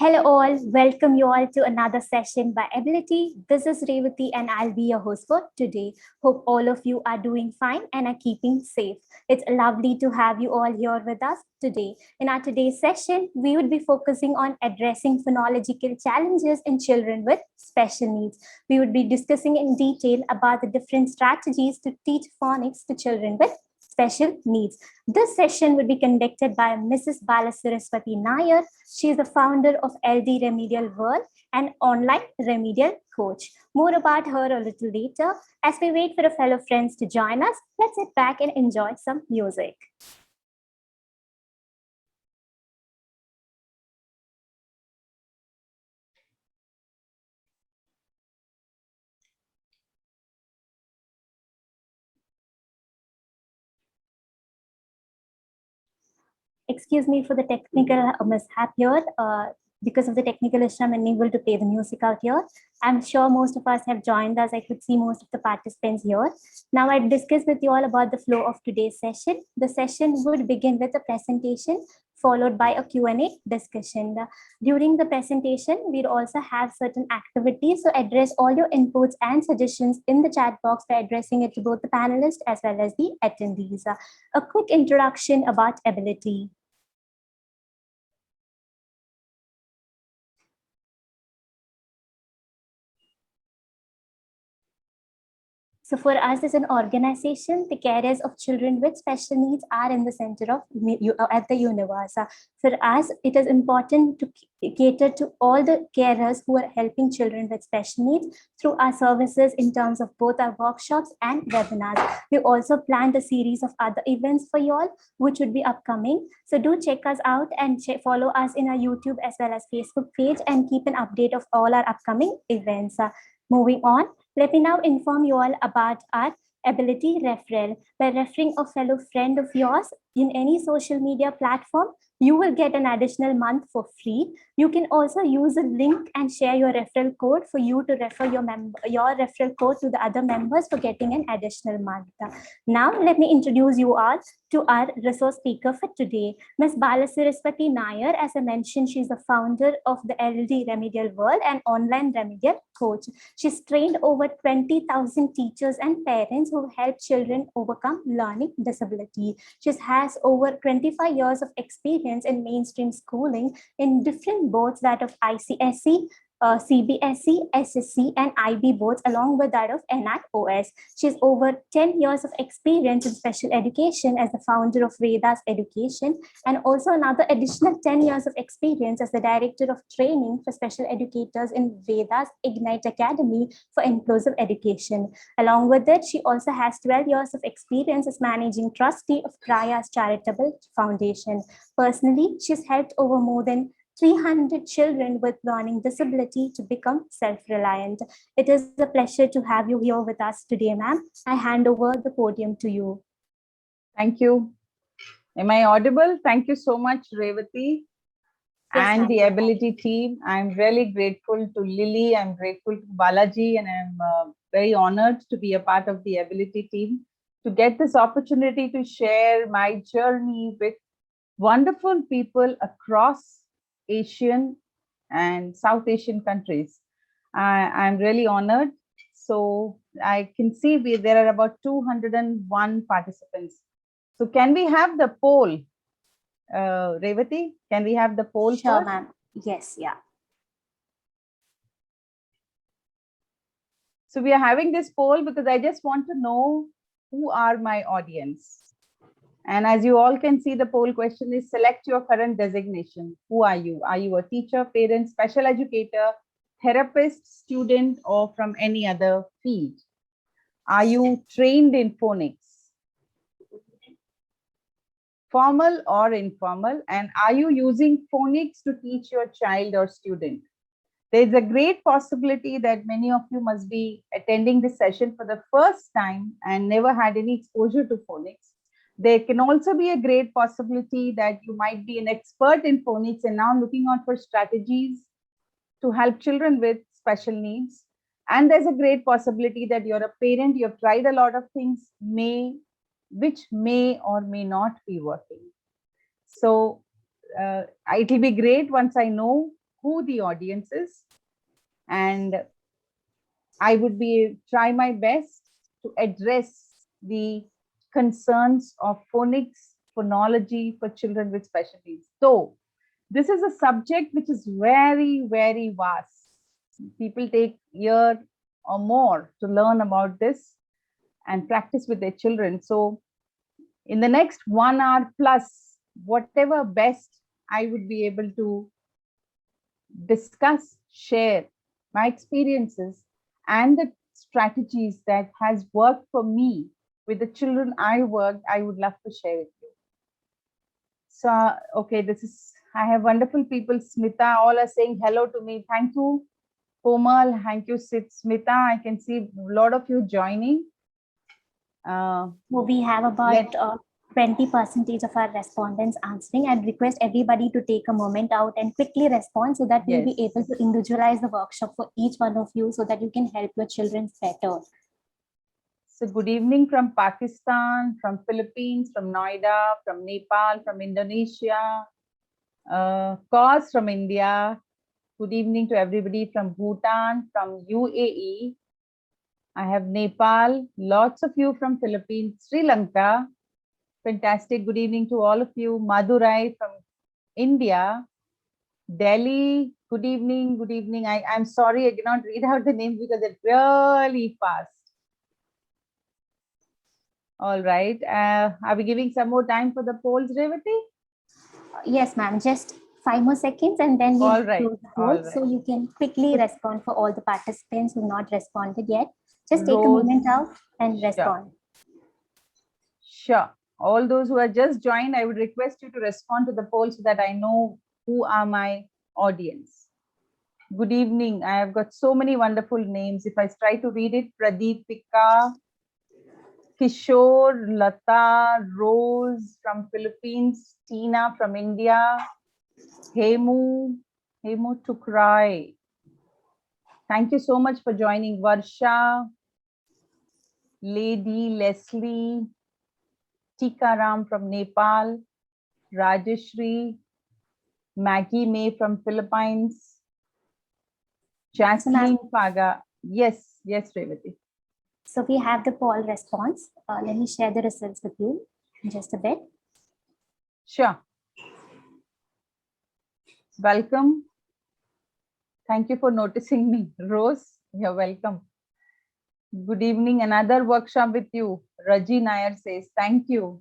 Hello all, welcome you all to another session by Ability. This is Revati and I'll be your host for today. Hope all of you are doing fine and are keeping safe. It's lovely to have you all here with us today. In our today's session, we would be focusing on addressing phonological challenges in children with special needs. We would be discussing in detail about the different strategies to teach phonics to children with special needs. This session will be conducted by Mrs. Balasaraswati Nair. She is the founder of LD Remedial World, an online remedial coach. More about her a little later. As we wait for our fellow friends to join us, let's sit back and enjoy some music. Excuse me for the technical mishap here. Because of the technical issue, I'm unable to play the music out here. I'm sure most of us have joined us. I could see most of the participants here. Now I'll discuss with you all about the flow of today's session. The session would begin with a presentation followed by a Q&A discussion. During the presentation, we'll also have certain activities to address all your inputs and suggestions in the chat box by addressing it to both the panelists as well as the attendees. A quick introduction about Ability. So for us as an organization, the carers of children with special needs are in the center of at the universe. For us, it is important to cater to all the carers who are helping children with special needs through our services in terms of both our workshops and webinars. We also planned a series of other events for you all, which would be upcoming. So do check us out and follow us in our YouTube as well as Facebook page and keep an update of all our upcoming events. Moving on, let me now inform you all about our Ability Referral. By referring a fellow friend of yours in any social media platform, you will get an additional month for free. You can also use a link and share your referral code for you to refer your referral code to the other members for getting an additional month. Now, let me introduce you all to our resource speaker for today, Ms. Balasaraswati Nair. As I mentioned, she's the founder of the LD Remedial World, an online remedial coach. She's trained over 20,000 teachers and parents who help children overcome learning disability. She has over 25 years of experience in mainstream schooling in different boards, that of ICSE, CBSE, SSC, and IB boards, along with that of NIOS. She has over 10 years of experience in special education as the founder of Vedas Education, and also another additional 10 years of experience as the director of training for special educators in Vedas Ignite Academy for inclusive education. Along with it, she also has 12 years of experience as managing trustee of Prayas Charitable Foundation. Personally, she's helped over more than 300 children with learning disability to become self-reliant. It is a pleasure to have you here with us today, ma'am. I hand over the podium to you. Thank you. Am I audible? Thank you so much, Revati, and the Ability team. I'm really grateful to Lily. I'm grateful to Balaji, and I'm very honored to be a part of the Ability team to get this opportunity to share my journey with wonderful people across Asian and South Asian countries. I'm really honored. So I can see there are about 201 participants. So can we have the poll? Revati, can we have the poll? Sure, ma'am. Yes, yeah. So we are having this poll because I just want to know who are my audience. And as you all can see, the poll question is select your current designation. Who are you? Are you a teacher, parent, special educator, therapist, student, or from any other field? Are you trained in phonics? Formal or informal? And are you using phonics to teach your child or student? There's a great possibility that many of you must be attending this session for the first time and never had any exposure to phonics. There can also be a great possibility that you might be an expert in phonics and now looking out for strategies to help children with special needs. And there's a great possibility that you're a parent, you've tried a lot of things, which may or may not be working. So it will be great once I know who the audience is, and I would try my best to address the concerns of phonics, phonology for children with special needs. So this is a subject which is very, very vast. People take year or more to learn about this and practice with their children. So in the next 1 hour plus, whatever best I would be able to discuss, share my experiences and the strategies that has worked for me with the children I worked, I would love to share with you. So, okay, I have wonderful people. Smita, all are saying hello to me. Thank you, Komal. Thank you, Smita. I can see a lot of you joining. We have about 20% of our respondents answering. I'd request everybody to take a moment out and quickly respond so that we'll be able to individualize the workshop for each one of you so that you can help your children better. So good evening from Pakistan, from Philippines, from Noida, from Nepal, from Indonesia, Cause from India. Good evening to everybody from Bhutan, from UAE. I have Nepal, lots of you from Philippines, Sri Lanka. Fantastic. Good evening to all of you. Madurai from India. Delhi. Good evening. Good evening. I'm sorry I cannot read out the names because it's really fast. All right. Are we giving some more time for the polls, Revati? Yes, ma'am. Just 5 more seconds and then we'll close the poll. Right. So you can quickly respond for all the participants who have not responded yet. Just take a moment out and respond. Sure. All those who are just joined, I would request you to respond to the poll so that I know who are my audience. Good evening. I have got so many wonderful names. If I try to read it, Pradeepika, Kishore, Lata, Rose from Philippines, Tina from India, Hemu Tukrai. Thank you so much for joining. Varsha, Lady, Leslie, Tikaram from Nepal, Rajeshri, Maggie May from Philippines, Jasmine Paga. Yes, Revati. So we have the poll response. Let me share the results with you in just a bit. Sure. Welcome. Thank you for noticing me. Rose, you're welcome. Good evening. Another workshop with you. Raji Nair says, thank you.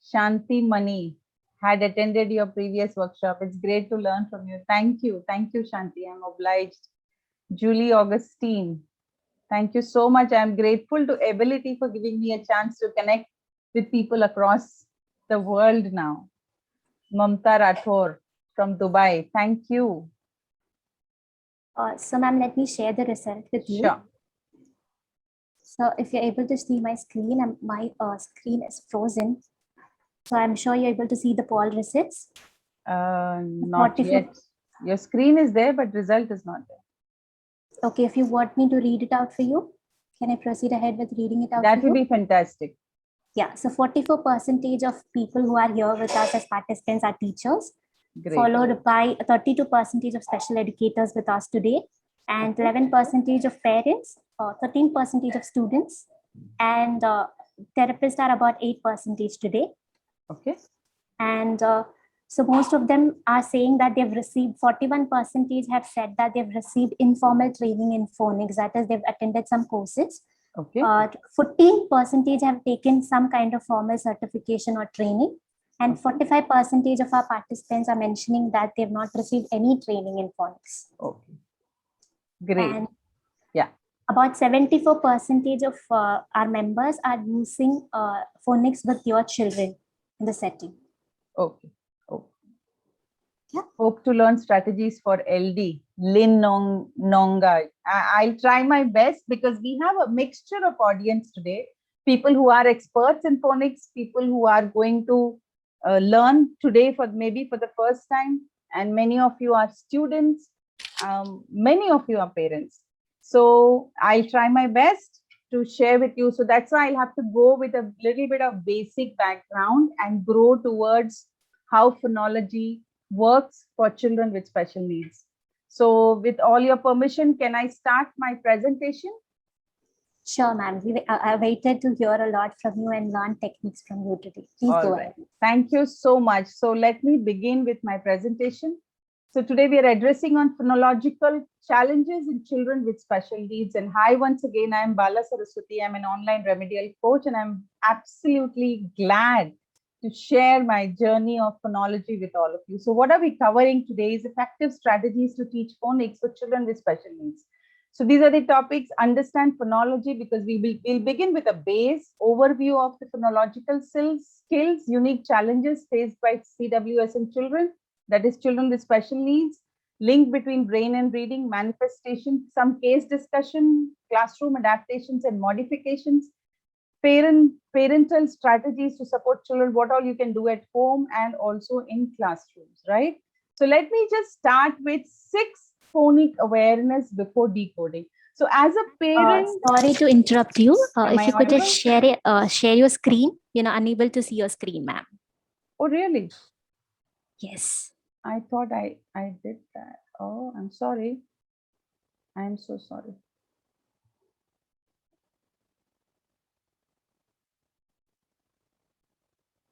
Shanti Mani had attended your previous workshop. It's great to learn from you. Thank you. Thank you, Shanti. I'm obliged. Julie Augustine. Thank you so much. I'm grateful to Ability for giving me a chance to connect with people across the world now. Mamta Rathore from Dubai. Thank you. So, ma'am, let me share the result with you. Sure. So if you're able to see my screen, and my screen is frozen. So I'm sure you're able to see the poll results. Not yet. Your screen is there, but result is not there. Okay, if you want me to read it out for you, can I proceed ahead with reading it out? That would be fantastic. Yeah, so 44% of people who are here with us as participants are teachers, followed by 32% of special educators with us today, and 11% of parents, 13% of students, and therapists are about 8% today. Okay. And so most of them are saying that they've received, 41% have said that they've received informal training in phonics, that is, they've attended some courses. Okay. 14% have taken some kind of formal certification or training. And 45% of our participants are mentioning that they've not received any training in phonics. Okay. Great. And yeah. About 74% of our members are using phonics with your children in the setting. Okay. Yeah. Hope to learn strategies for LD. Lin Nonga. I'll try my best because we have a mixture of audience today. People who are experts in phonics, people who are going to learn today maybe for the first time, and many of you are students, many of you are parents. So I'll try my best to share with you. So that's why I'll have to go with a little bit of basic background and grow towards how phonology works for children with special needs. So with all your permission, can I start my presentation? Sure, ma'am. I waited to hear a lot from you and learn techniques from you today. Please All go right. ahead. Thank you so much. So let me begin with my presentation. So today we are addressing on phonological challenges in children with special needs. And hi, once again, I am Bala Saraswati. I'm an online remedial coach, and I'm absolutely glad to share my journey of phonology with all of you. So what are we covering today is effective strategies to teach phonics for children with special needs. So these are the topics. Understand phonology, because we'll begin with a base overview of the phonological skills, unique challenges faced by CWS in children, that is children with special needs, link between brain and reading, manifestation, some case discussion, classroom adaptations and modifications, parental strategies to support children, what all you can do at home and also in classrooms, right? So let me just start with 6 phonic awareness before decoding. So as a parent, sorry to interrupt you. am If I you could audible? just share your screen. Unable to see your screen, ma'am. Oh, really? Yes. I thought I did that. Oh, I'm sorry. I'm so sorry.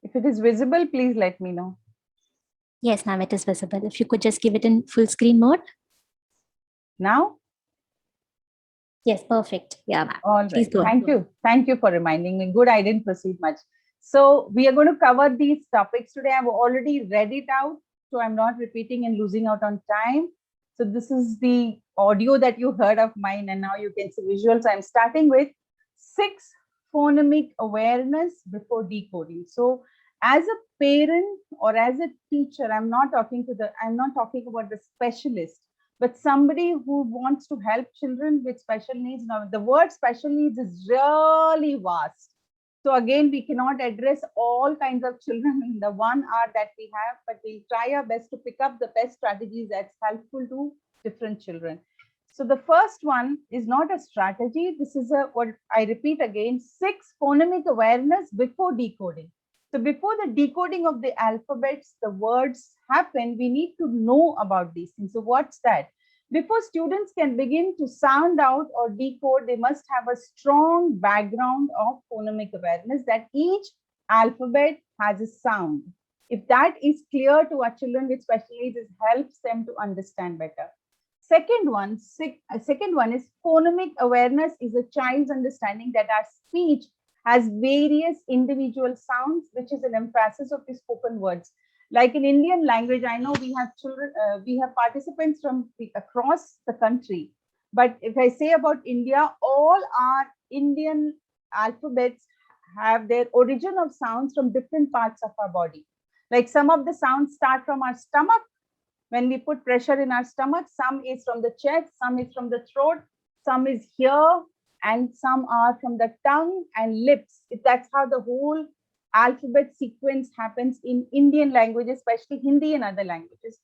If it is visible, please let me know. Yes, ma'am, it is visible. If you could just give it in full screen mode. Now? Yes, perfect. Yeah, ma'am. All Please right. go ahead. Thank you. Thank you for reminding me. Good, I didn't proceed much. So we are going to cover these topics today. I've already read it out, so I'm not repeating and losing out on time. So this is the audio that you heard of mine, and now you can see visuals. I'm starting with 6 phonemic awareness before decoding. So as a parent or as a teacher, I'm not talking about the specialist, but somebody who wants to help children with special needs. Now, the word special needs is really vast. So again, we cannot address all kinds of children in the 1 hour that we have, but we'll try our best to pick up the best strategies that's helpful to different children. So the first one is not a strategy. This is what I repeat again, 6 phonemic awareness before decoding. So before the decoding of the alphabets, the words happen, we need to know about these things. So what's that? Before students can begin to sound out or decode, they must have a strong background of phonemic awareness that each alphabet has a sound. If that is clear to our children with special needs, it helps them to understand better. Second one is phonemic awareness is a child's understanding that our speech has various individual sounds, which is an emphasis of the spoken words. Like in Indian language, I know we have children, we have participants from across the country. But if I say about India, all our Indian alphabets have their origin of sounds from different parts of our body. Like some of the sounds start from our stomach. When we put pressure in our stomach, some is from the chest, some is from the throat, some is here, and some are from the tongue and lips. That's how the whole alphabet sequence happens in Indian language, especially Hindi and other languages.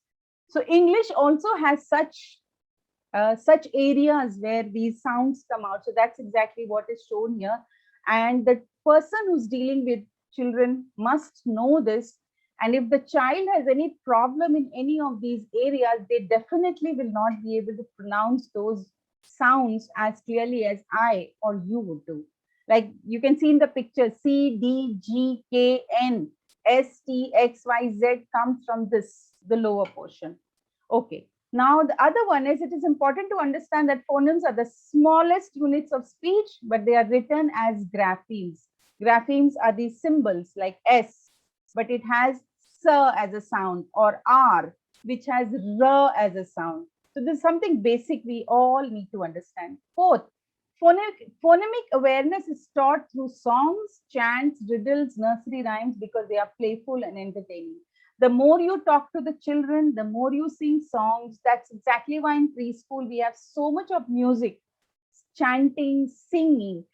So English also has such areas where these sounds come out. So that's exactly what is shown here. And the person who's dealing with children must know this. And if the child has any problem in any of these areas, they definitely will not be able to pronounce those sounds as clearly as I or you would do. Like you can see in the picture, C, D, G, K, N, S, T, X, Y, Z comes from this, the lower portion. Okay. Now, the other one is it is important to understand that phonemes are the smallest units of speech, but they are written as graphemes. Graphemes are these symbols like S, but it has S as a sound, or R, which has R as a sound. So this is something basic we all need to understand. Fourth, phonemic awareness is taught through songs, chants, riddles, nursery rhymes because they are playful and entertaining. The more you talk to the children, the more you sing songs. That's exactly why in preschool we have so much of music, chanting, singing.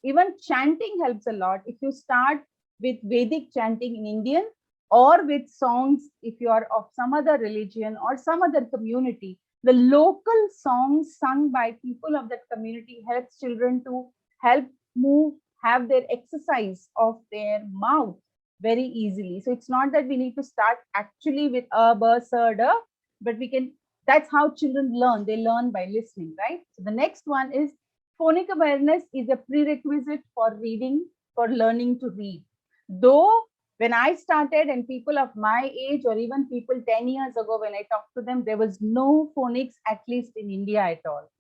Even chanting helps a lot. If you start with Vedic chanting in Indian, or with songs, if you are of some other religion or some other community, the local songs sung by people of that community helps children to help move, have their exercise of their mouth very easily. So it's not that we need to start actually with a, b, s, d, but we can That's how children learn. They learn by listening, right? So the next one is phonic awareness is a prerequisite for reading, for learning to read. Though when I started and people of my age or even people 10 years ago, when I talked to them, there was no phonics, at least in India at all.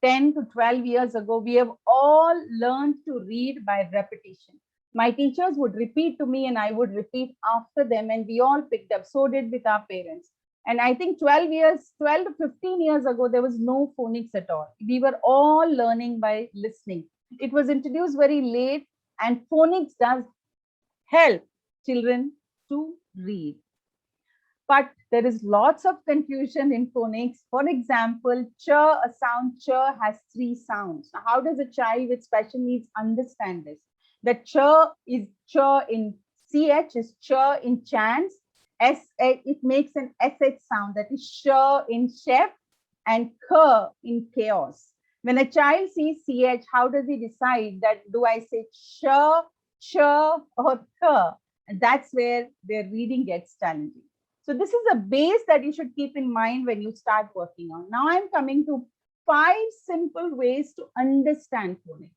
10 to 12 years ago, we have all learned to read by repetition. My teachers would repeat to me and I would repeat after them, and we all picked up. So did with our parents. And I think 12 to 15 years ago, there was no phonics at all. We were all learning by listening. It was introduced very late, and phonics does help children to read. But there is lots of confusion in phonics. For example, ch, a sound ch has 3 sounds. Now, how does a child with special needs understand this? The ch is ch in ch is ch in chance. It makes an sh sound, that is sh in chef and k in chaos. When a child sees ch, how does he decide that do I say ch, or th? And that's where their reading gets challenging. So this is a base that you should keep in mind when you start working on. Now I'm coming to 5 simple ways to understand phonics.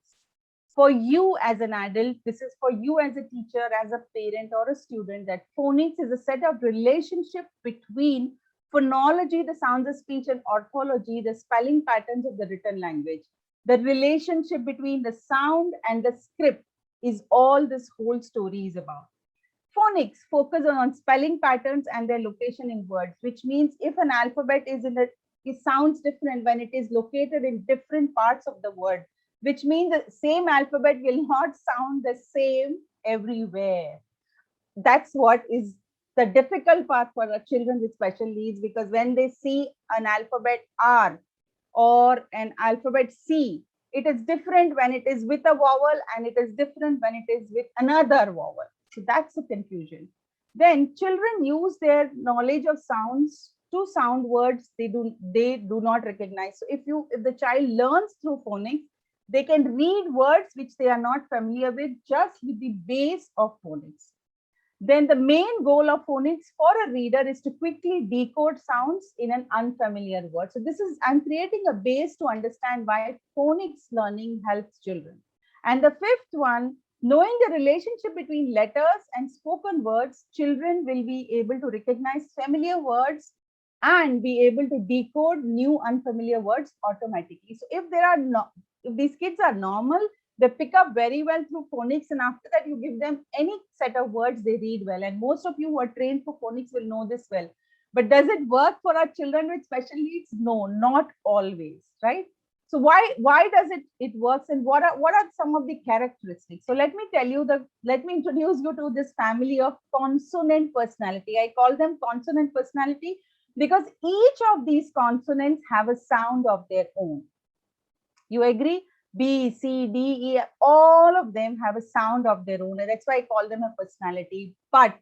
For you as an adult, this is for you as a teacher, as a parent or a student, that phonics is a set of relationship between phonology, the sounds of speech, and orthology, the spelling patterns of the written language. The relationship between the sound and the script is all this whole story is about. Phonics focus on spelling patterns and their location in words, which means if an alphabet is it sounds different when it is located in different parts of the word, which means the same alphabet will not sound the same everywhere. That's what is the difficult part for the children with special needs, because when they see an alphabet R or an alphabet C, it is different when it is with a vowel and it is different when it is with another vowel. So that's the confusion. Then children use their knowledge of sounds to sound words they do not recognize. So if the child learns through phonics, they can read words which they are not familiar with just with the base of phonics. Then the main goal of phonics for a reader is to quickly decode sounds in an unfamiliar word. So I'm creating a base to understand why phonics learning helps children. And the 5th one, knowing the relationship between letters and spoken words, children will be able to recognize familiar words and be able to decode new unfamiliar words automatically. So if these kids are normal, they pick up very well through phonics, and after that you give them any set of words, they read well. And most of you who are trained for phonics will know this well. But does it work for our children with special needs? No, not always, right? So why does it works, and what are some of the characteristics? So let me introduce you to this family of consonant personality. I call them consonant personality because each of these consonants have a sound of their own. You agree? B, C, D, E, all of them have a sound of their own. And that's why I call them a personality. But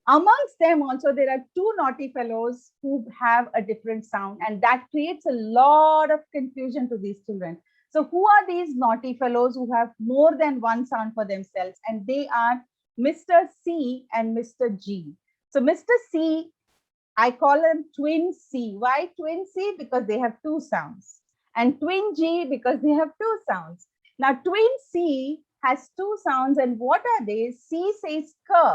amongst them also, there are 2 naughty fellows who have a different sound, and that creates a lot of confusion to these children. So who are these naughty fellows who have more than one sound for themselves? And they are Mr. C and Mr. G. So Mr. C, I call them twin C. Why twin C? Because they have 2 sounds. And twin G because they have 2 sounds. Now twin C has 2 sounds, and what are they? C says k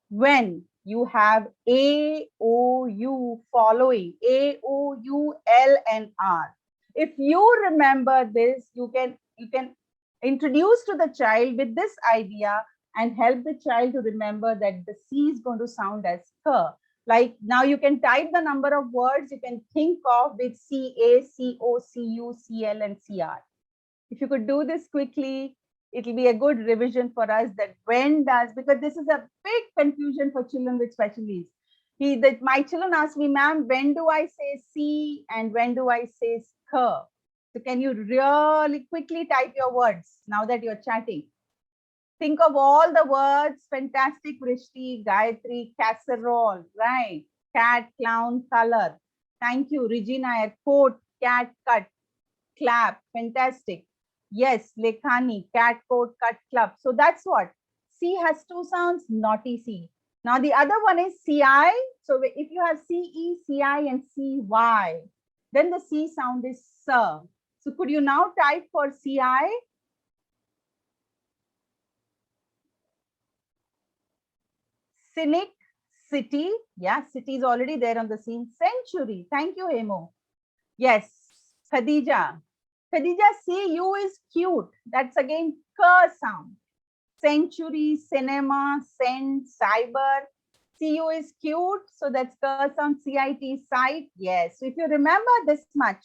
when you have A, O, U following, A, O, U, L, and R. If you remember this, you can introduce to the child with this idea and help the child to remember that the C is going to sound as k. Like now you can type the number of words you can think of with CA, CO, CU, CL, and CR. If you could do this quickly, it will be a good revision for us that because this is a big confusion for children with special needs. My children ask me, ma'am, when do I say C and when do I say K? So can you really quickly type your words now that you're chatting? Think of all the words. Fantastic, Vrishti, Gayatri, casserole, right? Cat, clown, color. Thank you, Regina. Coat, cat, cut, clap. Fantastic. Yes, Lekhani, cat, coat, cut, club. So that's what. C has 2 sounds, naughty C. Now the other one is CI. So if you have CE, CI, and CY, then the C sound is sir. So could you now type for CI? Cynic, city. Yeah, city is already there on the scene. Century. Thank you, Hemo. Yes, Khadija. Khadija, CU is cute. That's again K sound. Century, cinema, cent, cyber. CU is cute. So that's K sound. CIT, site. Yes. So if you remember this much,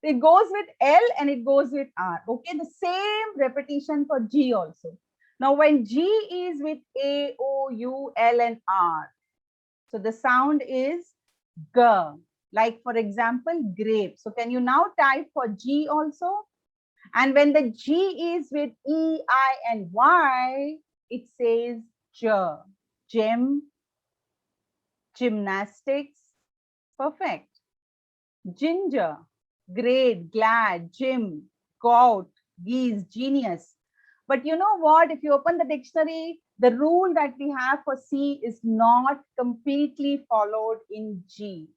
it goes with L and it goes with R. Okay. The same repetition for G also. Now, when G is with A, O, U, L, and R, so the sound is G. Like, for example, grape. So can you now type for G also? And when the G is with E, I, and Y, it says J. Gym, gymnastics. Perfect. Ginger, great, glad, gym, gout, geese, genius. But you know what? If you open the dictionary, the rule that we have for C is not completely followed in G.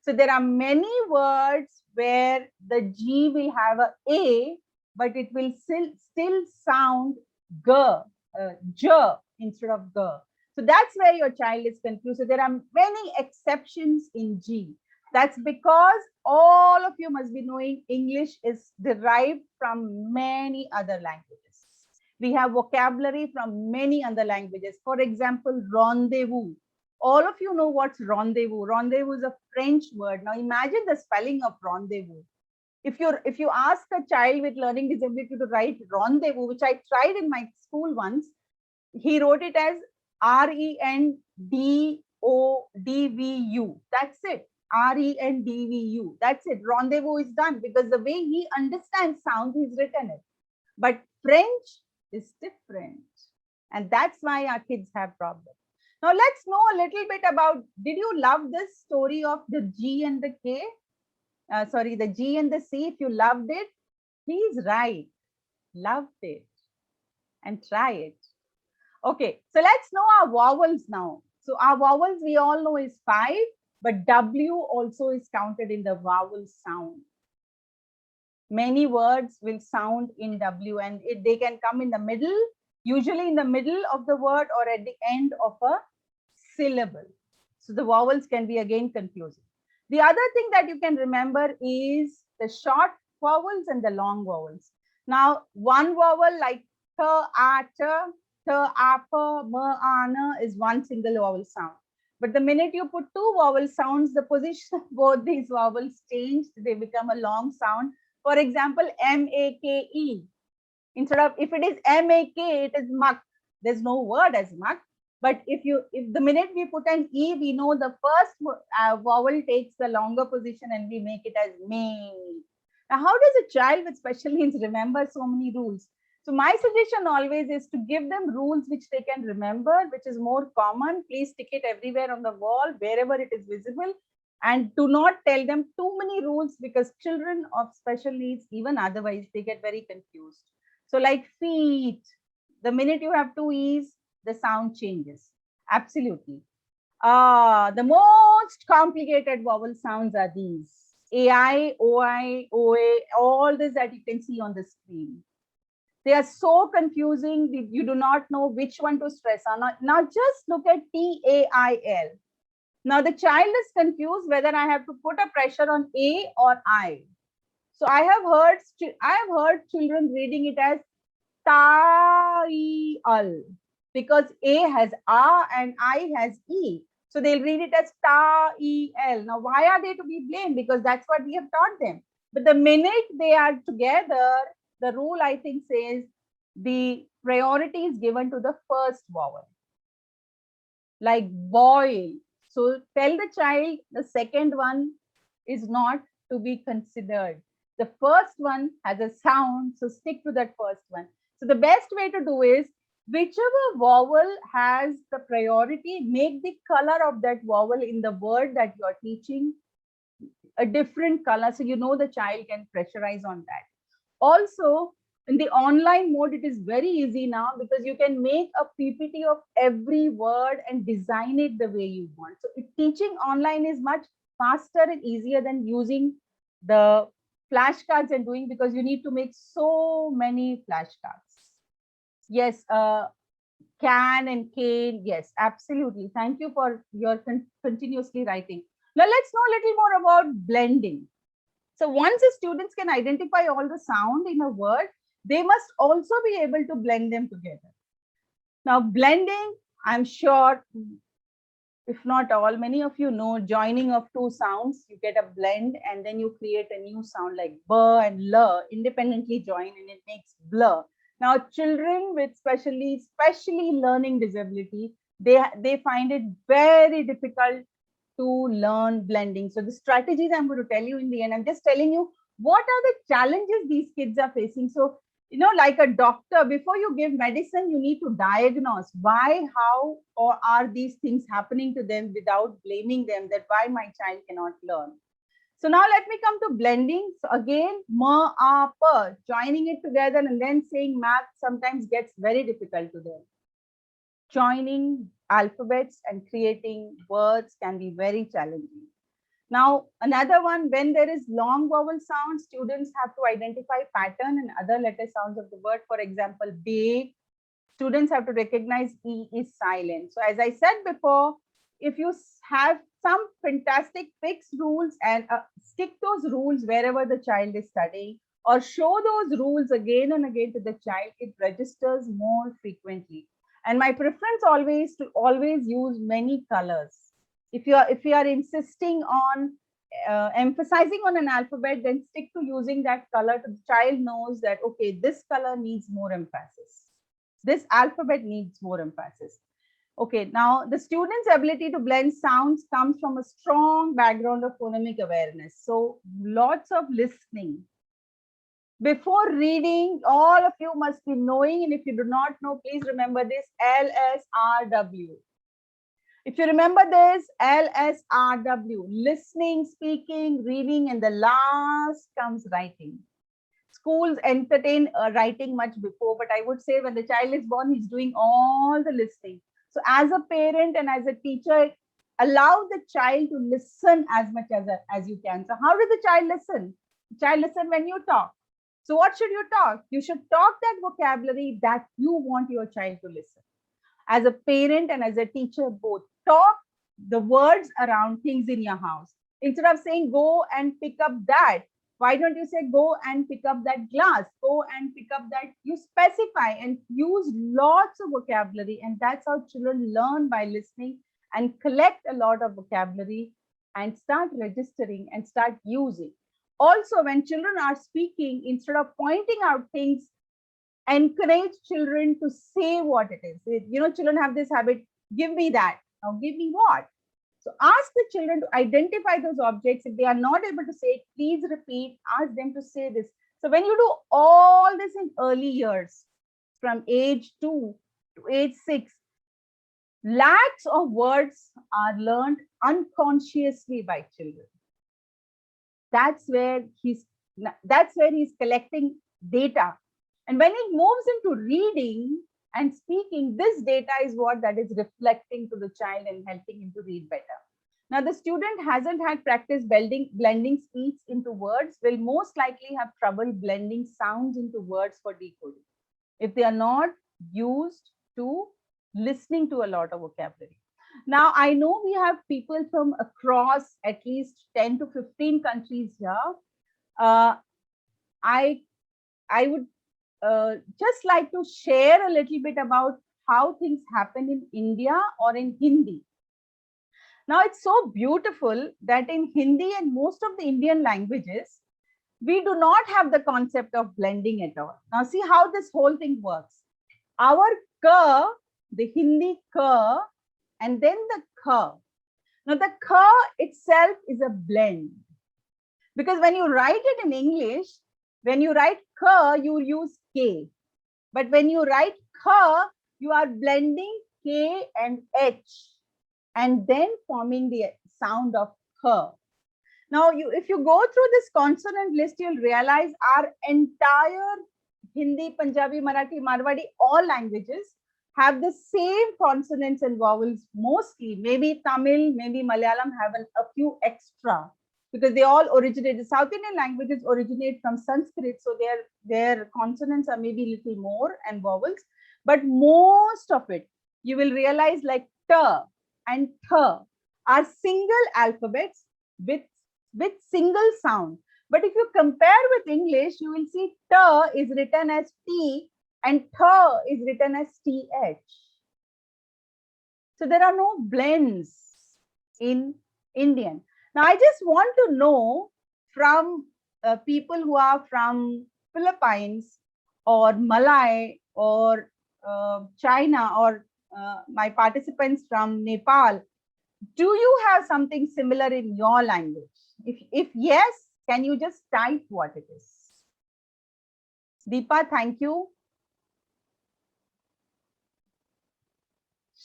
So there are many words where the G will have a, but it will still sound G, J instead of G. So that's where your child is confused. So there are many exceptions in G. That's because all of you must be knowing English is derived from many other languages. We have vocabulary from many other languages. For example, rendezvous. All of you know what's rendezvous. Rendezvous is a French word. Now imagine the spelling of rendezvous. If you ask a child with learning disability to write rendezvous, which I tried in my school once, he wrote it as RENDODVU. That's it. RENDVU. That's it. Rendezvous is done because the way he understands sound, he's written it. But French is different. And that's why our kids have problems. Now let's know a little bit about, did you love this story of the G and the K? Sorry, the G and the C. If you loved it, please write, loved it, and try it. Okay, so let's know our vowels now. So our vowels we all know is 5, but W also is counted in the vowel sound. Many words will sound in W and they can come in the middle, usually in the middle of the word or at the end of a syllable. So the vowels can be again confusing. The other thing that you can remember is the short vowels and the long vowels. Now, one vowel like t, a, t, a, p, m, a, n is one single vowel sound. But the minute you put two vowel sounds, the position of both these vowels change. They become a long sound. For example, M-A-K-E. Instead of, if it is M-A-K, it is muck. There's no word as muck. But if the minute we put an E, we know the first vowel takes the longer position and we make it as me. Now, how does a child with special needs remember so many rules? So my suggestion always is to give them rules which they can remember, which is more common. Please stick it everywhere on the wall, wherever it is visible. And do not tell them too many rules because children of special needs, even otherwise, they get very confused. So like feet, the minute you have two E's, the sound changes. Absolutely. The most complicated vowel sounds are these. AI, OI, OA, all this that you can see on the screen. They are so confusing. You do not know which one to stress on. Now just look at TAIL. Now the child is confused whether I have to put a pressure on A or I. So I have heard children reading it as Ta'ial because A has A and I has E. So they'll read it as Ta'ial. Now, why are they to be blamed? Because that's what we have taught them. But the minute they are together, the rule I think says the priority is given to the first vowel. Like boil. So tell the child the second one is not to be considered. The first one has a sound, so stick to that first one. So the best way to do is whichever vowel has the priority, make the color of that vowel in the word that you are teaching a different color so you know the child can pressurize on that. Also, In the online mode, it is very easy now because you can make a PPT of every word and design it the way you want. So teaching online is much faster and easier than using the flashcards and doing, because you need to make so many flashcards. Yes, can and cane. Yes, absolutely. Thank you for your continuously writing. Now let's know a little more about blending. So once the students can identify all the sound in a word, they must also be able to blend them together. Now blending, I'm sure, if not all, many of you know, joining of two sounds, you get a blend and then you create a new sound like b and l independently join and it makes blur. Now children with especially learning disability, they find it very difficult to learn blending. So the strategies I'm going to tell you in the end, I'm just telling you what are the challenges these kids are facing. So, you know, like a doctor, before you give medicine, you need to diagnose why, how, or are these things happening to them without blaming them that why my child cannot learn. So now let me come to blending. So again, ma, a, pa, joining it together and then saying math sometimes gets very difficult to them. Joining alphabets and creating words can be very challenging. Now, another one, when there is long vowel sound, students have to identify pattern and other letter sounds of the word. For example, big, students have to recognize E is silent. So as I said before, if you have some fantastic fixed rules and stick those rules wherever the child is studying, or show those rules again and again to the child, it registers more frequently. And my preference always to always use many colors. If you are insisting on emphasizing on an alphabet, then stick to using that color. The child knows that, okay, this color needs more emphasis. This alphabet needs more emphasis. Okay, now the student's ability to blend sounds comes from a strong background of phonemic awareness. So lots of listening. Before reading, all of you must be knowing, and if you do not know, please remember this, LSRW. If you remember this, LSRW, listening, speaking, reading, and the last comes writing. Schools entertain writing much before, but I would say when the child is born, he's doing all the listening. So as a parent and as a teacher, allow the child to listen as much as you can. So how does the child listen? The child listen when you talk. So what should you talk? You should talk that vocabulary that you want your child to listen. As a parent and as a teacher, both talk the words around things in your house. Instead of saying, go and pick up that, why don't you say, go and pick up that glass, go and pick up that? You specify and use lots of vocabulary. And that's how children learn, by listening and collect a lot of vocabulary and start registering and start using. Also, when children are speaking, instead of pointing out things, encourage children to say what it is. You know, children have this habit, give me that. Now, give me what? So ask the children to identify those objects. If they are not able to say it, please repeat, ask them to say this. So when you do all this in early years, from age 2 to age 6, lakhs of words are learned unconsciously by children. That's where he's collecting data. And when he moves into reading and speaking, this data is what that is reflecting to the child and helping him to read better. Now, the student hasn't had practice blending speech into words, will most likely have trouble blending sounds into words for decoding if they are not used to listening to a lot of vocabulary. Now, I know we have people from across at least 10 to 15 countries here. I would just like to share a little bit about how things happen in India or in Hindi. Now, it's so beautiful that in Hindi and most of the Indian languages, we do not have the concept of blending at all. Now, see how this whole thing works. Our ka, the Hindi ka, and then the kha. Now, the kha itself is a blend. Because when you write it in English, when you write ka, you use k. But when you write kha, you are blending k and h and then forming the sound of kha. Now, if you go through this consonant list, you'll realize our entire Hindi, Punjabi, Marathi, Marwadi, all languages have the same consonants and vowels mostly. Maybe Tamil, maybe Malayalam have a few extra because they all originate. The South Indian languages originate from Sanskrit, so their consonants are maybe a little more and vowels. But most of it, you will realize like t and th are single alphabets with single sound. But if you compare with English, you will see t is written as t and th is written as th. So there are no blends in Indian. Now I just want to know from people who are from Philippines or Malay or China or my participants from Nepal, do you have something similar in your language? If yes, can you just type what it is? Deepa, thank you.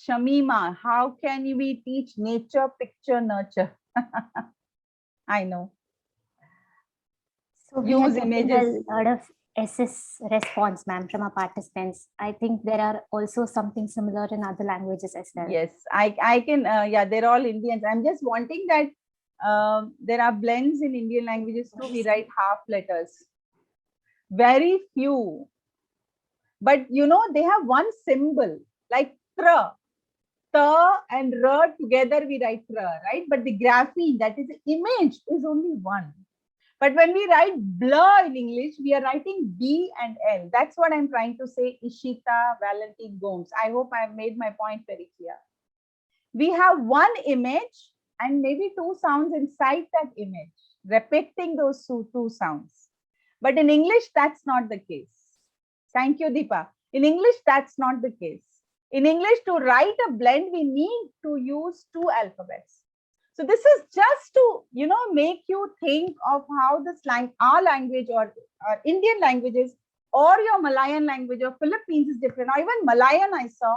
Shamima, how can we teach nature, picture, nurture? I know. So we Use are getting images. a lot of SS response, ma'am, from our participants. I think there are also something similar in other languages as well. Yes, I can, yeah, they're all Indians. I'm just wanting that there are blends in Indian languages too. We write half letters. Very few. But you know, they have one symbol like tra. Ta and ra together we write tra, right? But the grapheme, that is the image, is only one. But when we write blur in English, we are writing B and L. That's what I'm trying to say, Ishita, Valentine, Gomes. I hope I've made my point very clear. We have one image and maybe two sounds inside that image, repeating those two sounds. But in English, that's not the case. Thank you, Deepa. In English, that's not the case. In English, to write a blend, we need to use two alphabets. So this is just to, you know, make you think of how this our language or Indian languages or your Malayan language or Philippines is different. Or even Malayan I saw.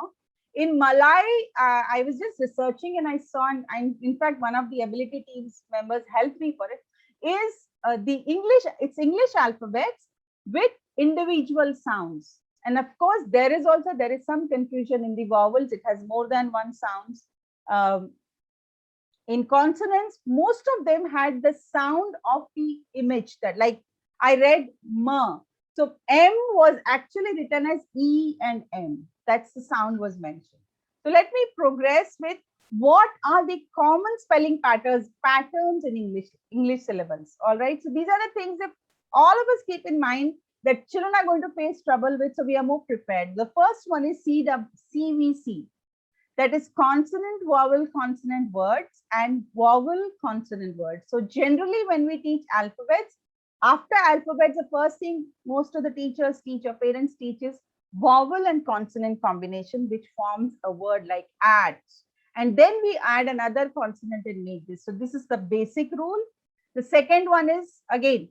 In Malay, I was just researching and I saw, and in fact, one of the ability teams members helped me for it, is it's English alphabets with individual sounds. And of course, there is some confusion in the vowels. It has more than one sounds. In consonants, most of them had the sound of the image that, like I read ma. So M was actually written as E and M. That's the sound was mentioned. So let me progress with what are the common spelling patterns in English syllables. All right. So these are the things that all of us keep in mind that children are going to face trouble with. So we are more prepared. The first one is CVC. That is consonant, vowel, consonant words and vowel, consonant words. So generally when we teach alphabets, after alphabets, the first thing most of the teachers teach or parents teach is vowel and consonant combination, which forms a word like add. And then we add another consonant and make this. So this is the basic rule. The second one is, again,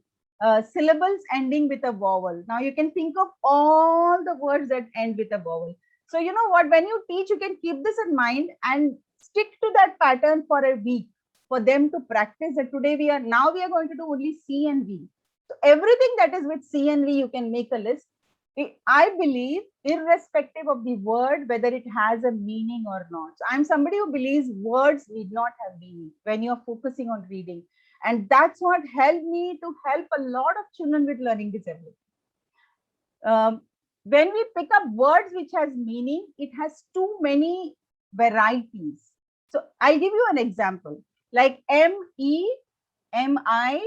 syllables ending with a vowel. Now you can think of all the words that end with a vowel. So you know what, when you teach, you can keep this in mind and stick to that pattern for a week for them to practice. That today we are going to do only C and V. So everything that is with C and V, you can make a list. I believe, irrespective of the word, whether it has a meaning or not. So I'm somebody who believes words need not have meaning when you're focusing on reading. And that's what helped me to help a lot of children with learning disability. When we pick up words which has meaning, it has too many varieties. So I'll give you an example, like M-E, M-I,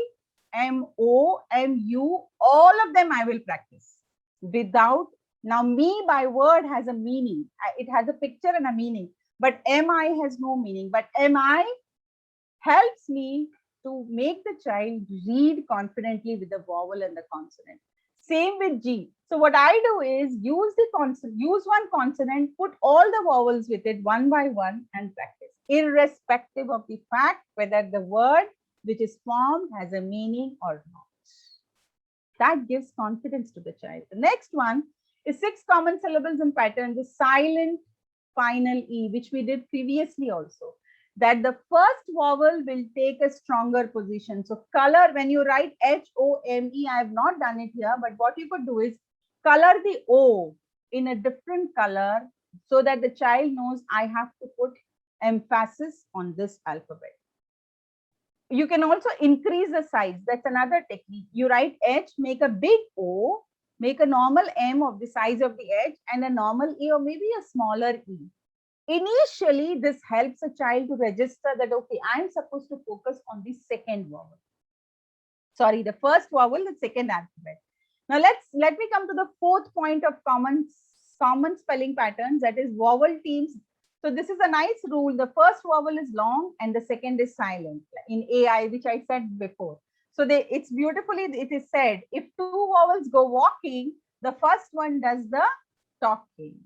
M-O, M-U, all of them I will practice. Without, now me by word has a meaning. It has a picture and a meaning, but M-I has no meaning. But M-I helps me to make the child read confidently with the vowel and the consonant. Same with G. So what I do is use one consonant, put all the vowels with it one by one and practice, irrespective of the fact whether the word which is formed has a meaning or not. That gives confidence to the child. The next one is 6 common syllables and patterns, the silent final E, which we did previously also. That the first vowel will take a stronger position. So color, when you write H-O-M-E, I have not done it here, but what you could do is color the O in a different color so that the child knows I have to put emphasis on this alphabet. You can also increase the size. That's another technique. You write H, make a big O, make a normal M of the size of the H and a normal E or maybe a smaller E. Initially, this helps a child to register that, okay, I'm supposed to focus on the second vowel. Sorry, the first vowel, the second alphabet. Now let me come to the fourth point of common spelling patterns, that is vowel teams. So this is a nice rule. The first vowel is long and the second is silent in AI, which I said before. So it's beautifully, it is said, if two vowels go walking, the first one does the talking.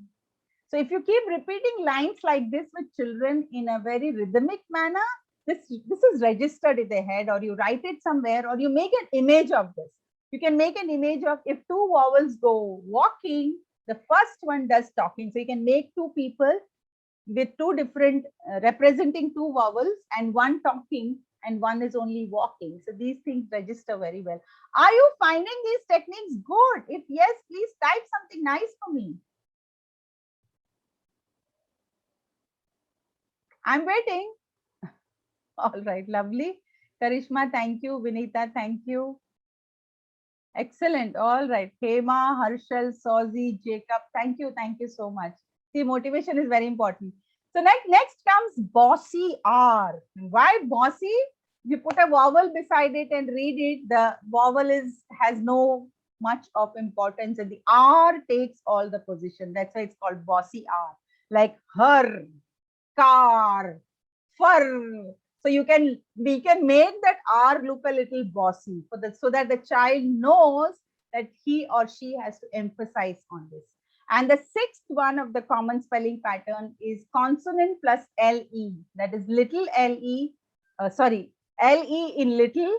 So if you keep repeating lines like this with children in a very rhythmic manner, this is registered in their head, or you write it somewhere, or you make an image of this. You can make an image of if two vowels go walking, the first one does talking. So you can make two people with two different representing two vowels and one talking and one is only walking. So these things register very well. Are you finding these techniques good? If yes, please type something nice for me. I'm waiting. All right, lovely. Karishma, thank you. Vinita, thank you. Excellent. All right. Hema, Harshal, Sozi, Jacob, thank you so much. See, motivation is very important. So next comes bossy R. Why bossy? You put a vowel beside it and read it. The vowel has no much of importance, and the R takes all the position. That's why it's called bossy R. Like her, car, fur. So we can make that R look a little bossy so that the child knows that he or she has to emphasize on this. And the sixth one of the common spelling pattern is consonant plus LE. That is little LE, LE in little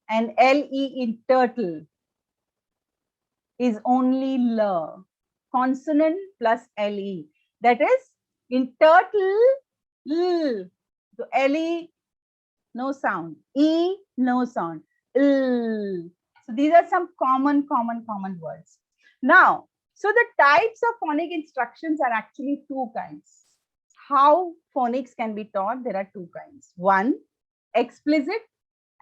and LE in turtle is only L. Consonant plus LE. That is in turtle, L. So LE, no sound. E, no sound. L. So these are some common words. Now, so the types of phonic instructions are actually two kinds. How phonics can be taught, there are two kinds. One, explicit,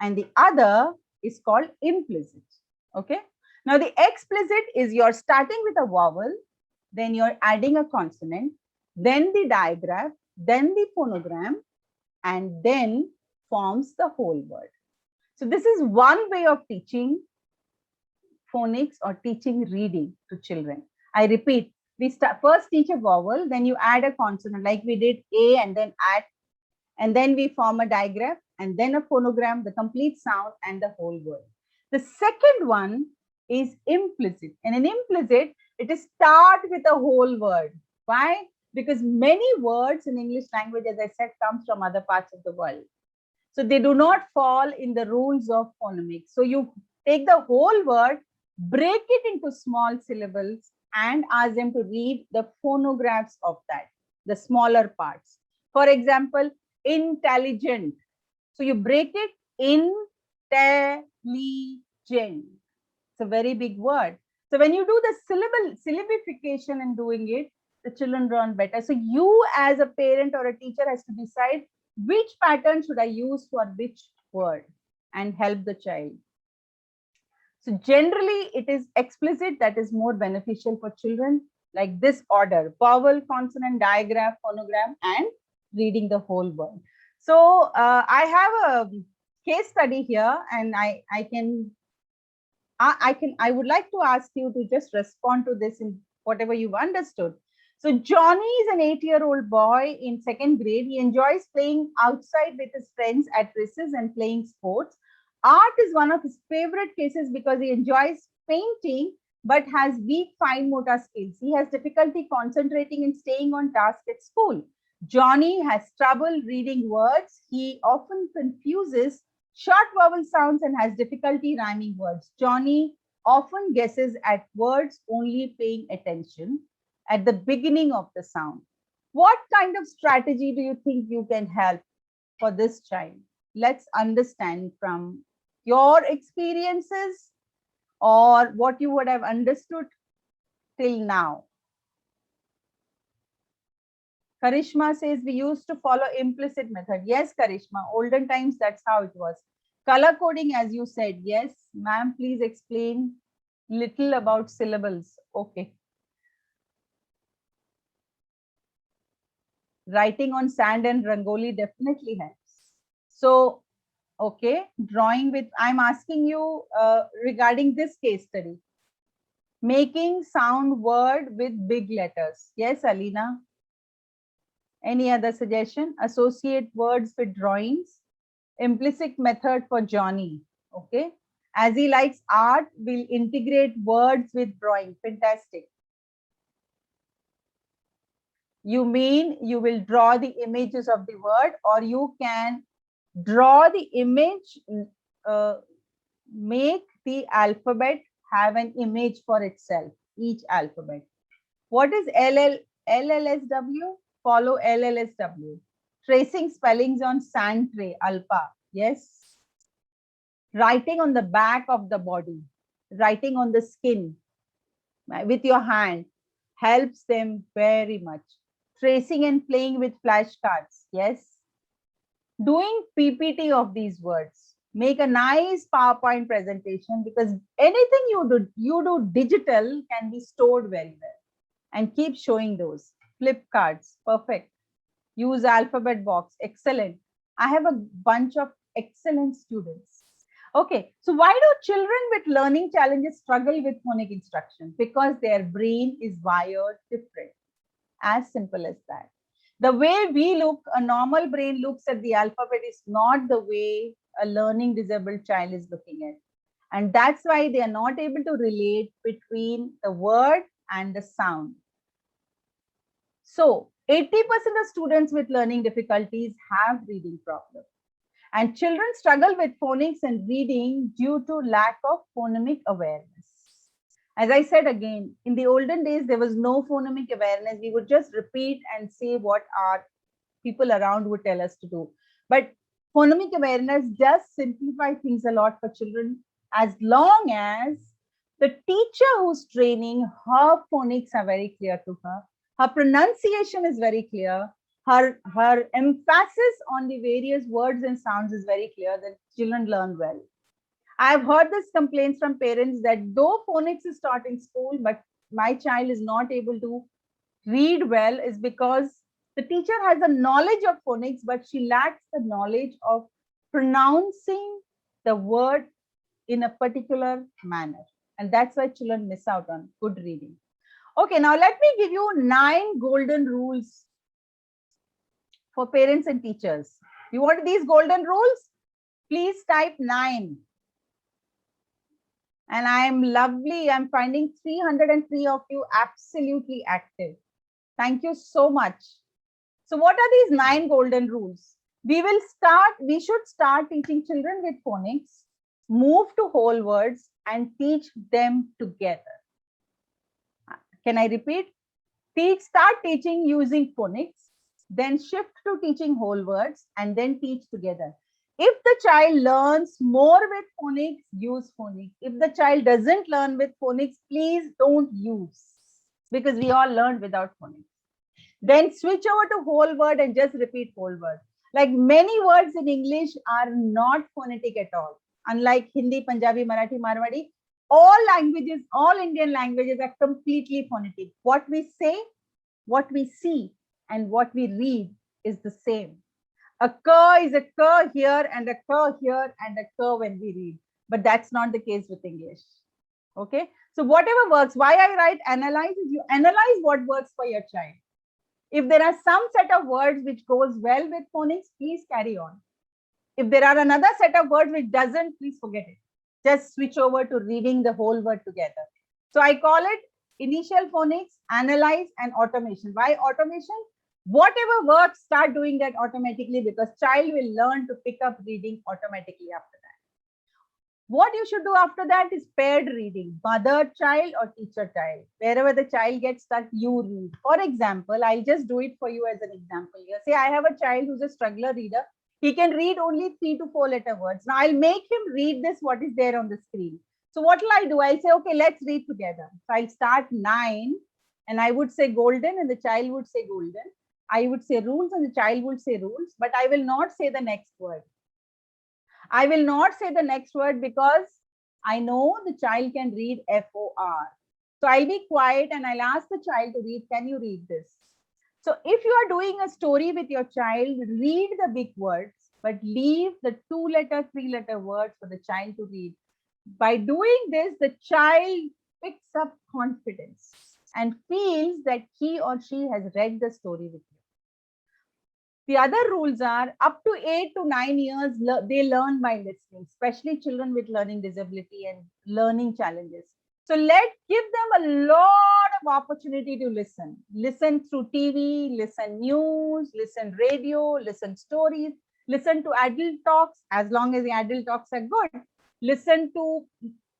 and the other is called implicit. Okay. Now the explicit is you're starting with a vowel, then you're adding a consonant, then the digraph, then the phonogram, and then forms the whole word. So this is one way of teaching phonics or teaching reading to children. I repeat, we first teach a vowel, then you add a consonant like we did A and then add, and then we form a digraph and then a phonogram, the complete sound and the whole word. The second one is implicit, and in implicit, it is start with a whole word. Why? Because many words in English language, as I said, comes from other parts of the world. So they do not fall in the rules of phonemics. So you take the whole word, break it into small syllables, and ask them to read the phonographs of that, the smaller parts. For example, intelligent. So you break it, intelligent. It's a very big word. So when you do the syllabification and doing it, the children learn better. So you as a parent or a teacher has to decide which pattern should I use for which word and help the child. So generally it is explicit that is more beneficial for children, like this order: vowel, consonant, digraph, phonogram, and reading the whole word. So I have a case study here, and I would like to ask you to just respond to this in whatever you've understood. So Johnny is an 8-year-old boy in 2nd grade. He enjoys playing outside with his friends at recess and playing sports. Art is one of his favorite cases because he enjoys painting but has weak fine motor skills. He has difficulty concentrating and staying on task at school. Johnny has trouble reading words. He often confuses short vowel sounds and has difficulty rhyming words. Johnny often guesses at words only paying attention at the beginning of the sound. What kind of strategy do you think you can help for this child? Let's understand from your experiences or what you would have understood till now? Karishma says we used to follow implicit method. Yes, Karishma, olden times, that's how it was. Color coding, as you said. Yes, ma'am, please explain little about syllables. Okay. Writing on sand and rangoli definitely helps. So, okay, drawing with, I'm asking you regarding this case study. Making sound word with big letters. Yes, Alina. Any other suggestion? Associate words with drawings. Implicit method for Johnny. Okay. As he likes art, we'll integrate words with drawing. Fantastic. You mean you will draw the images of the word, or you can draw the image, make the alphabet have an image for itself, each alphabet. What is LLSW? Follow LLSW. Tracing spellings on sand tray, alpa. Yes. Writing on the back of the body, writing on the skin with your hand helps them very much. Tracing and playing with flashcards. Yes. Doing PPT of these words. Make a nice PowerPoint presentation, because anything you do digital can be stored very well, and keep showing those. Flip cards. Perfect. Use alphabet box. Excellent. I have a bunch of excellent students. Okay, so why do children with learning challenges struggle with phonic instruction? Because their brain is wired different. As simple as that. The way we look, a normal brain looks at the alphabet is not the way a learning disabled child is looking at. And that's why they are not able to relate between the word and the sound. So 80% of students with learning difficulties have reading problems. And children struggle with phonics and reading due to lack of phonemic awareness. As I said again, in the olden days, there was no phonemic awareness. We would just repeat and say what our people around would tell us to do. But phonemic awareness does simplify things a lot for children, as long as the teacher who's training, her phonics are very clear to her. Her pronunciation is very clear. Her emphasis on the various words and sounds is very clear, that children learn well. I've heard this complaints from parents that though phonics is taught in school, but my child is not able to read well, is because the teacher has a knowledge of phonics, but she lacks the knowledge of pronouncing the word in a particular manner. And that's why children miss out on good reading. Okay, now let me give you 9 golden rules for parents and teachers. You want these golden rules? Please type 9. And I'm lovely. I'm finding 303 of you absolutely active. Thank you so much. So what are these 9 golden rules? We should start teaching children with phonics, move to whole words, and teach them together. Can I repeat? Start teaching using phonics, then shift to teaching whole words, and then teach together. If the child learns more with phonics, use phonics. If the child doesn't learn with phonics, please don't use, because we all learned without phonics. Then switch over to whole word and just repeat whole word. Like many words in English are not phonetic at all. Unlike Hindi, Punjabi, Marathi, Marwadi, all languages, all Indian languages are completely phonetic. What we say, what we see, and what we read is the same. A k is a k here and a k here and a k when we read. But that's not the case with English. Okay. So whatever works, why I write analyze is you analyze what works for your child. If there are some set of words which goes well with phonics, please carry on. If there are another set of words which doesn't, please forget it. Just switch over to reading the whole word together. So I call it initial phonics, analyze, and automation. Why automation? Whatever works, start doing that automatically, because child will learn to pick up reading automatically after that. What you should do after that is paired reading, mother child or teacher child. Wherever the child gets stuck, you read. For example, I'll just do it for you as an example here. Say I have a child who's a struggler reader. He can read only 3 to 4 letter words. Now I'll make him read this, what is there on the screen. So what will I do? I'll say, okay, let's read together. So I'll start 9 and I would say golden and the child would say golden. I would say rules and the child would say rules, but I will not say the next word. I will not say the next word because I know the child can read FOR. So I'll be quiet and I'll ask the child to read, can you read this? So if you are doing a story with your child, read the big words, but leave the 2-letter, 3-letter words for the child to read. By doing this, the child picks up confidence and feels that he or she has read the story with you. The other rules are up to 8 to 9 years, they learn by listening, especially children with learning disability and learning challenges. So give them a lot of opportunity to listen. Listen through TV, listen news, listen radio, listen stories, listen to adult talks, as long as the adult talks are good. Listen to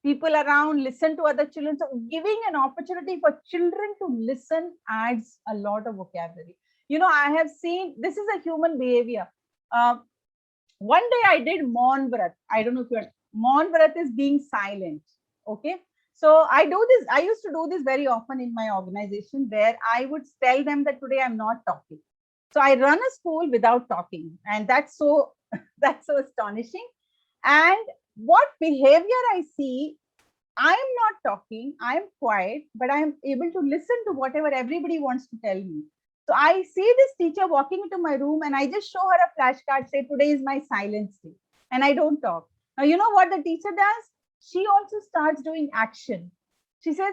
people around, listen to other children. So giving an opportunity for children to listen adds a lot of vocabulary. You know, I have seen, this is a human behavior. One day I did Maun Vrat. I don't know if you're, Maun Vrat is being silent. Okay. So I do this, I used to do this very often in my organization where I would tell them that today I'm not talking. So I run a school without talking, and that's so astonishing. And what behavior I see, I'm not talking, I'm quiet, but I'm able to listen to whatever everybody wants to tell me. So I see this teacher walking into my room and I just show her a flashcard, say, today is my silence day, and I don't talk. Now, you know what the teacher does? She also starts doing action. She says,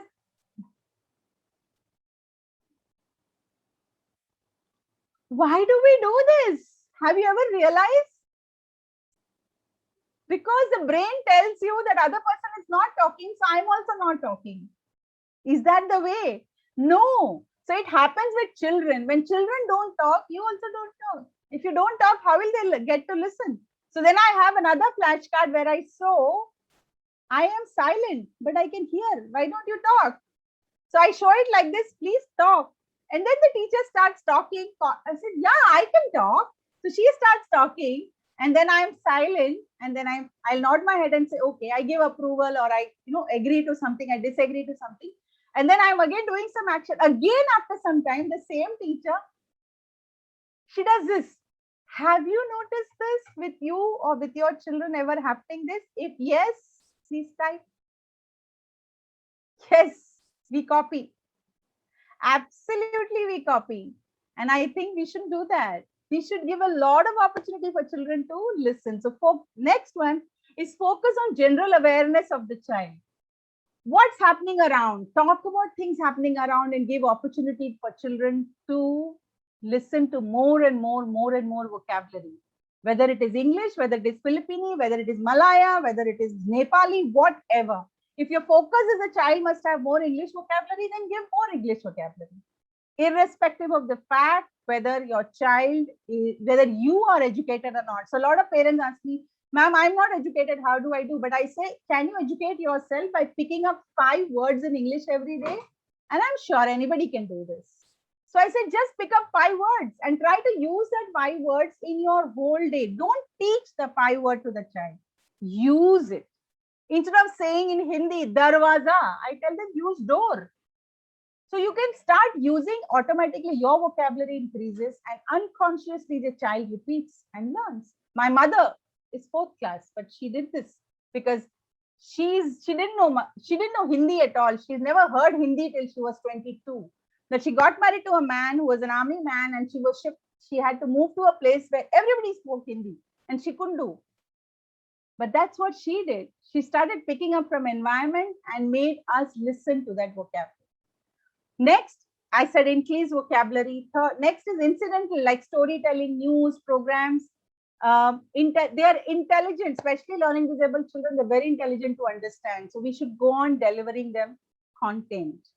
why do we do this? Have you ever realized? Because the brain tells you that other person is not talking, so I'm also not talking. Is that the way? No. So it happens with children. When children don't talk, you also don't talk. If you don't talk, how will they get to listen? So then I have another flashcard where I show, I am silent, but I can hear. Why don't you talk? So I show it like this, please talk. And then the teacher starts talking. I said, yeah, I can talk. So she starts talking. And then I'm silent, and then I'll nod my head and say, okay, I give approval, or I agree to something, I disagree to something. And then I'm again doing some action. Again, after some time, the same teacher, she does this. Have you noticed this with you or with your children ever happening this? If yes, please type. Yes, we copy. Absolutely, we copy. And I think we should do that. We should give a lot of opportunity for children to listen. So next one is focus on general awareness of the child. What's happening around? Talk about things happening around and give opportunity for children to listen to more and more vocabulary. Whether it is English, whether it is Filipino, whether it is Malaya, whether it is Nepali, whatever. If your focus is a child must have more English vocabulary, then give more English vocabulary. Irrespective of the fact whether your child whether you are educated or not. So a lot of parents ask me, ma'am, I'm not educated, how do I do? But I say, can you educate yourself by picking up 5 words in English every day? And I'm sure anybody can do this. So I said, just pick up 5 words and try to use that 5 words in your whole day. Don't teach the 5 word to the child. Use it. Instead of saying in Hindi, darwaza, I tell them use door. So you can start using, automatically your vocabulary increases and unconsciously the child repeats and learns. My mother is 4th class, but she did this because she didn't know Hindi at all. She's never heard Hindi till she was 22. That she got married to a man who was an army man, and she was shipped. She had to move to a place where everybody spoke Hindi and she couldn't do. But that's what she did. She started picking up from environment and made us listen to that vocabulary. Next, I said increase vocabulary. Next is incidental, like storytelling, news, programs. They are intelligent, especially learning disabled children. They're very intelligent to understand. So we should go on delivering them content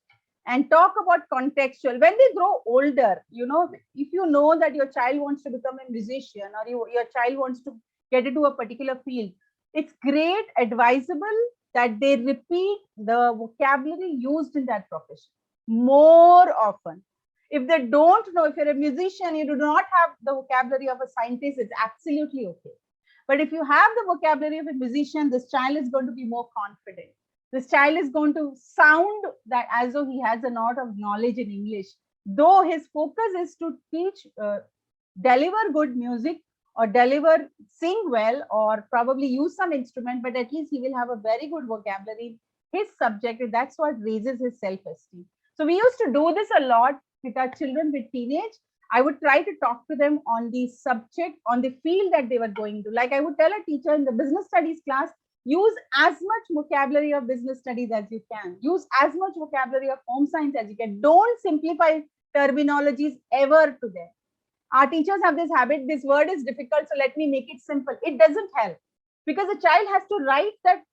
and talk about contextual. When they grow older, if you know that your child wants to become a musician or your child wants to get into a particular field, it's great, advisable that they repeat the vocabulary used in that profession more often. If they don't know, if you're a musician, you do not have the vocabulary of a scientist, it's absolutely okay. But if you have the vocabulary of a musician, this child is going to be more confident. This child is going to sound that as though he has a lot of knowledge in English, though his focus is to teach, deliver good music or deliver, sing well, or probably use some instrument, but at least he will have a very good vocabulary. His subject, that's what raises his self-esteem. So we used to do this a lot with our children with teenage. I would try to talk to them on the subject, on the field that they were going to. Like I would tell a teacher in the business studies class, use as much vocabulary of business studies as you can. Use as much vocabulary of home science as you can. Don't simplify terminologies ever to them. Our teachers have this habit, this word is difficult, so let me make it simple. It doesn't help, because the child has to write that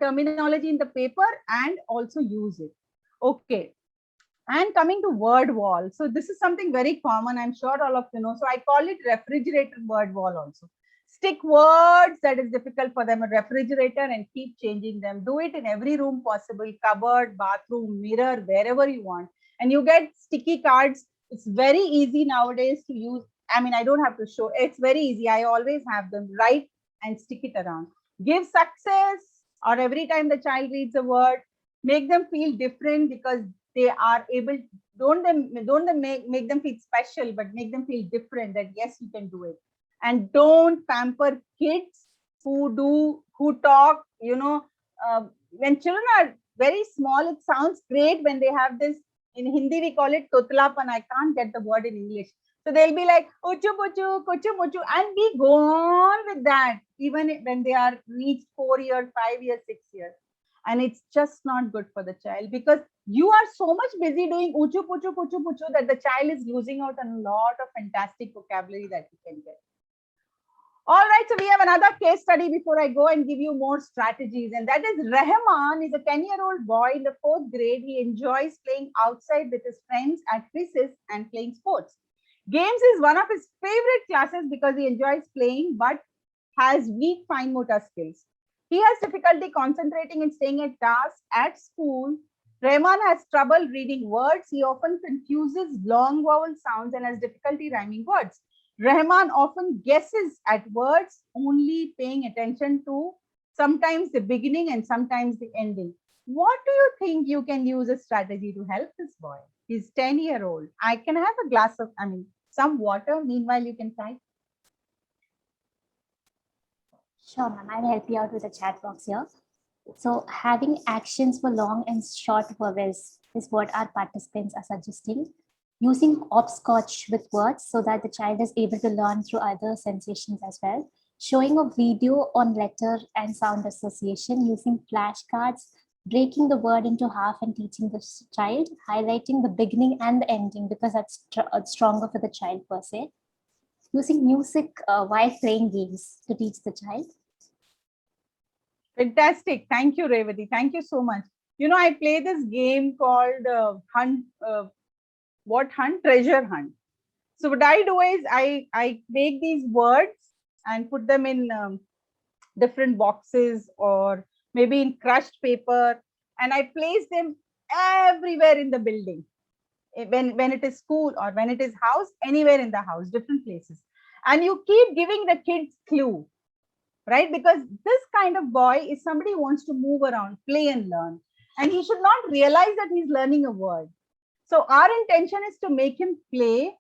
terminology in the paper and also use it. Okay. And coming to word wall. So this is something very common. I'm sure all of you know. So I call it refrigerator word wall also. Stick words that is difficult for them, a refrigerator, and keep changing them. Do it in every room possible, cupboard, bathroom, mirror, wherever you want. And you get sticky cards. It's very easy nowadays to use. I mean, I don't have to show. It's very easy. I always have them. Write and stick it around. Give success, or every time the child reads a word, make them feel different, because they are able, don't them make them feel special, but make them feel different, that yes, you can do it. And don't pamper kids who talk, when children are very small, it sounds great when they have this, in Hindi we call it totlapan. I can't get the word in English. So they'll be like uchu puchu, kuchu muchu, and we go on with that even when they are reached 4 years, 5 years, 6 years. And it's just not good for the child, because you are so much busy doing uchu puchu kuchu puchu that the child is losing out on a lot of fantastic vocabulary that you can get. All right, so we have another case study before I go and give you more strategies, and that is Rahman is a 10-year-old boy in the 4th grade. He enjoys playing outside with his friends at recess and playing sports. Games is one of his favorite classes because he enjoys playing but has weak fine motor skills. He has difficulty concentrating and staying at tasks at school. Rahman has trouble reading words. He often confuses long vowel sounds and has difficulty rhyming words. Rahman often guesses at words, only paying attention to sometimes the beginning and sometimes the ending. What do you think you can use a strategy to help this boy? He's 10-year-old. I can have a glass of, some water. Meanwhile, you can type. Sure, ma'am. I'll help you out with the chat box here. So having actions for long and short vowels is what our participants are suggesting. Using hopscotch with words so that the child is able to learn through other sensations as well. Showing a video on letter and sound association, using flashcards, breaking the word into half and teaching the child, highlighting the beginning and the ending because that's stronger for the child per se. Using music while playing games to teach the child. Fantastic. Thank you, Revati. Thank you so much. I play this game called Hunt. What hunt? Treasure hunt. So what I do is I make these words and put them in different boxes, or maybe in crushed paper, and I place them everywhere in the building. When it is school or when it is house, anywhere in the house, different places. And you keep giving the kids clue, right? Because this kind of boy is somebody who wants to move around, play and learn. And he should not realize that he's learning a word. So our intention is to make him play,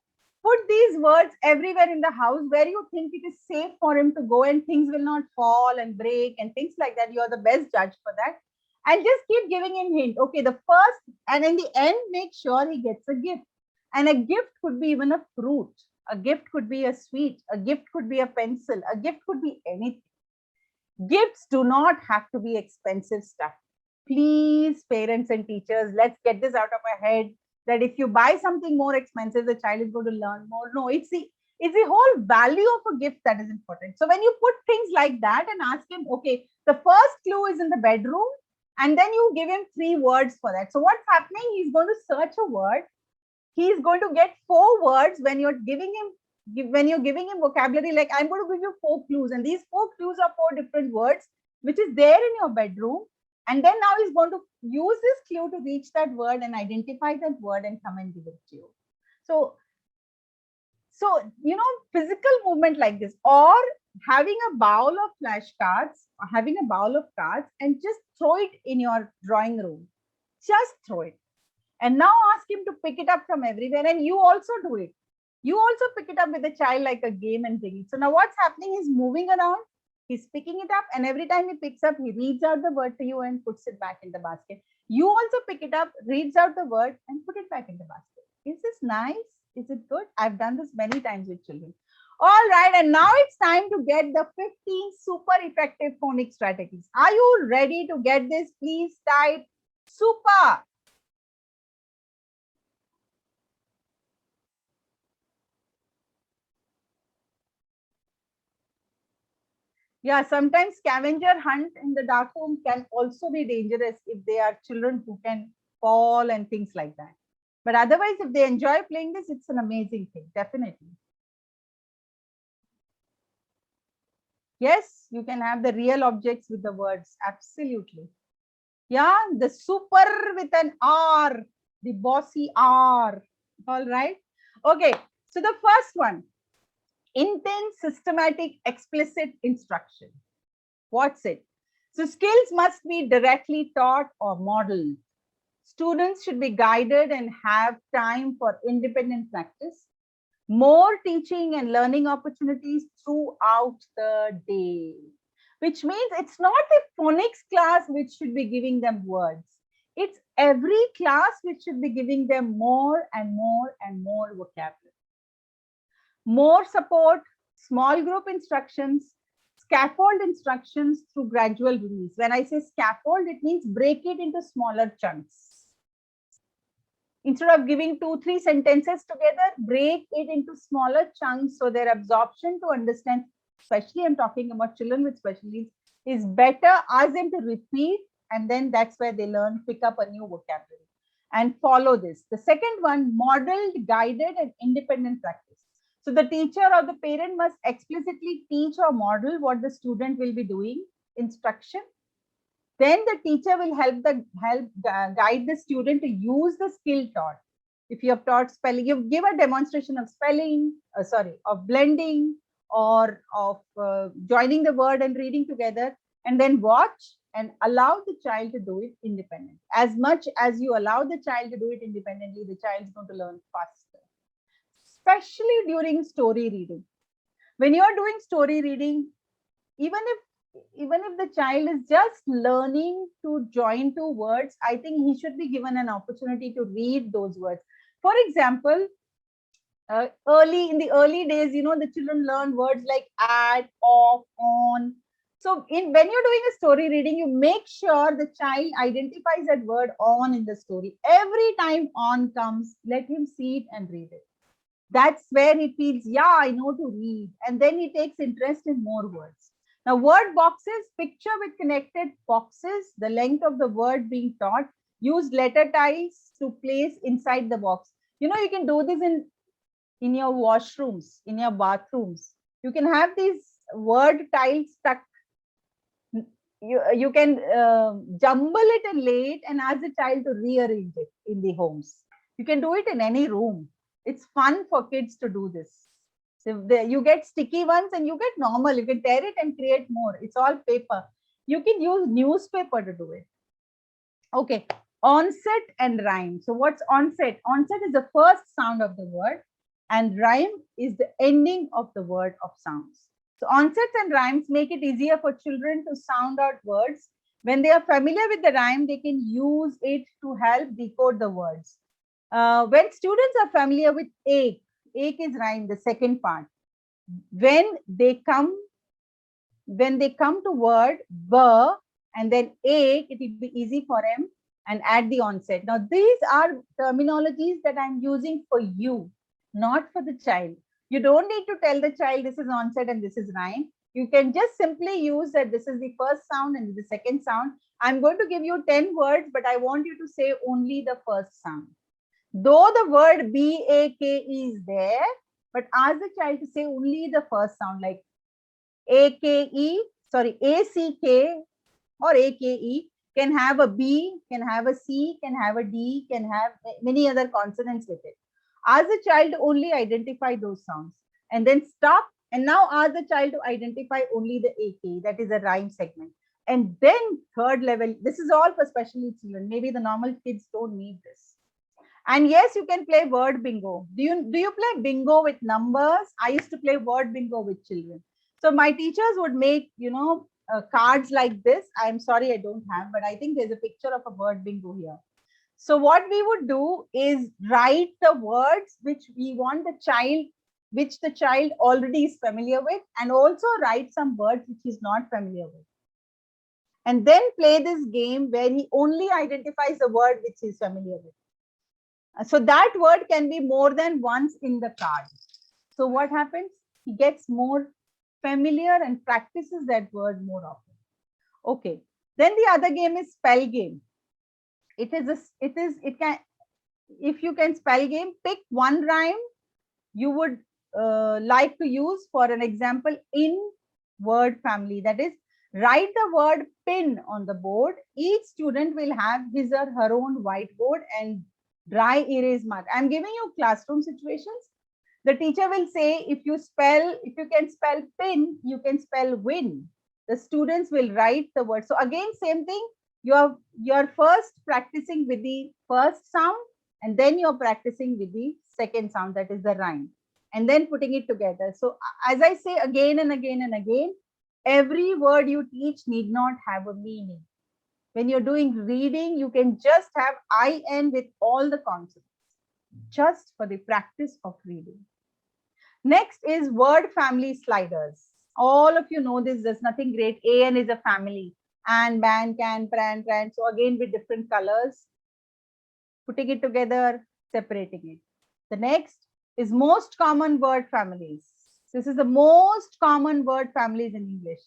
put these words everywhere in the house where you think it is safe for him to go and things will not fall and break and things like that. You are the best judge for that. And just keep giving him hint. Okay, the first, and in the end, make sure he gets a gift. And a gift could be even a fruit. A gift could be a sweet. A gift could be a pencil. A gift could be anything. Gifts do not have to be expensive stuff. Please, parents and teachers, let's get this out of our head, that if you buy something more expensive, the child is going to learn more. No, it's the whole value of a gift that is important. So when you put things like that and ask him, okay, the first clue is in the bedroom, and then you give him 3 words for that. So what's happening? He's going to search a word. He's going to get 4 words when you're giving him vocabulary. Like, I'm going to give you 4 clues, and these 4 clues are 4 different words, which is there in your bedroom. And then now he's going to use this clue to reach that word and identify that word and come and give it to you. So physical movement like this, or having a bowl of flashcards, or having a bowl of cards and just throw it in your drawing room. Just throw it. And now ask him to pick it up from everywhere, and you also do it. You also pick it up with the child like a game and bring it. So now what's happening? He's moving around, he's picking it up, and every time he picks up, he reads out the word to you and puts it back in the basket. You also pick it up, reads out the word, and put it back in the basket. Is this nice? Is it good? I've done this many times with children. All right, and now it's time to get the 15 super effective phonics strategies. Are you ready to get this? Please type super. Yeah, sometimes scavenger hunt in the dark room can also be dangerous if they are children who can fall and things like that. But otherwise, if they enjoy playing this, it's an amazing thing, definitely. Yes, you can have the real objects with the words, absolutely. Yeah, the super with an R, the bossy R. All right. Okay, so the first one, intense, systematic, explicit instruction. What's it? So skills must be directly taught or modeled. Students should be guided and have time for independent practice. More teaching and learning opportunities throughout the day, which means it's not a phonics class which should be giving them words. It's every class which should be giving them more and more and more vocabulary. More support, small group instructions, scaffold instructions through gradual release. When I say scaffold, it means break it into smaller chunks. Instead of giving 2-3 sentences together, break it into smaller chunks so their absorption to understand, especially I'm talking about children with special needs, is better. Ask them to repeat, and then that's where they learn, pick up a new vocabulary and follow this. The second one, modeled, guided, and independent practice. So the teacher or the parent must explicitly teach or model what the student will be doing, instruction. Then the teacher will guide the student to use the skill taught. If you have taught spelling, you give a demonstration of spelling, of blending, or of joining the word and reading together, and then watch and allow the child to do it independently. As much as you allow the child to do it independently, the child is going to learn faster, especially during story reading. When you are doing story reading, even if the child is just learning to join two words, I think he should be given an opportunity to read those words. For example, in the early days, the children learn words like at, off, on. So when you're doing a story reading, you make sure the child identifies that word on in the story. Every time on comes, let him see it and read it. That's where he feels, yeah, I know to read. And then he takes interest in more words. Now, word boxes, picture with connected boxes, the length of the word being taught. Use letter ties to place inside the box. You can do this in your washrooms, in your bathrooms. You can have these word tiles stuck. You can jumble it and lay it and ask the child to rearrange it in the homes. You can do it in any room. It's fun for kids to do this. So you get sticky ones and you get normal. You can tear it and create more. It's all paper. You can use newspaper to do it. Okay, onset and rhyme. So what's onset? Onset is the first sound of the word, and rhyme is the ending of the word of sounds. So onsets and rhymes make it easier for children to sound out words. When they are familiar with the rhyme, they can use it to help decode the words. When students are familiar with ache is rhyme, the second part. When they come to word b and then ache, it will be easy for them and add the onset. Now, these are terminologies that I'm using for you, not for the child. You don't need to tell the child this is onset and this is rhyme. You can just simply use that this is the first sound and the second sound. I'm going to give you 10 words, but I want you to say only the first sound. Though the word B-A-K-E is there, but ask the child to say only the first sound, like A-K-E, A-C-K or A-K-E can have a B, can have a C, can have a D, can have many other consonants with it. Ask the child to only identify those sounds and then stop. And now ask the child to identify only the A-K, that is a rhyme segment. And then third level, this is all for special needs children. Maybe the normal kids don't need this. And yes, you can play word bingo. Do you play bingo with numbers? I used to play word bingo with children. So my teachers would make, cards like this. I'm sorry I don't have, but I think there's a picture of a word bingo here. So what we would do is write the words which we want the child, which the child already is familiar with, and also write some words which he's not familiar with. And then play this game where he only identifies the word which he's familiar with. So that word can be more than once in the card. So what happens? He gets more familiar and practices that word more often. Okay. Then the other game is spell game. It can, if you can spell game, pick one rhyme you would like to use for an example in word family. That is, write the word pin on the board. Each student will have his or her own whiteboard and dry erase mark. I'm giving you classroom situations. The teacher will say, if you can spell pin, you can spell win. The students will write the word. So again, same thing. You're first practicing with the first sound, and then you're practicing with the second sound, that is the rhyme, and then putting it together. So as I say again and again and again, every word you teach need not have a meaning. When you're doing reading, you can just have IN with all the consonants, just for the practice of reading. Next is word family sliders. All of you know this, there's nothing great. AN is a family. And, ban, can, pran, pran. So again with different colors, putting it together, separating it. The next is most common word families. This is the most common word families in English.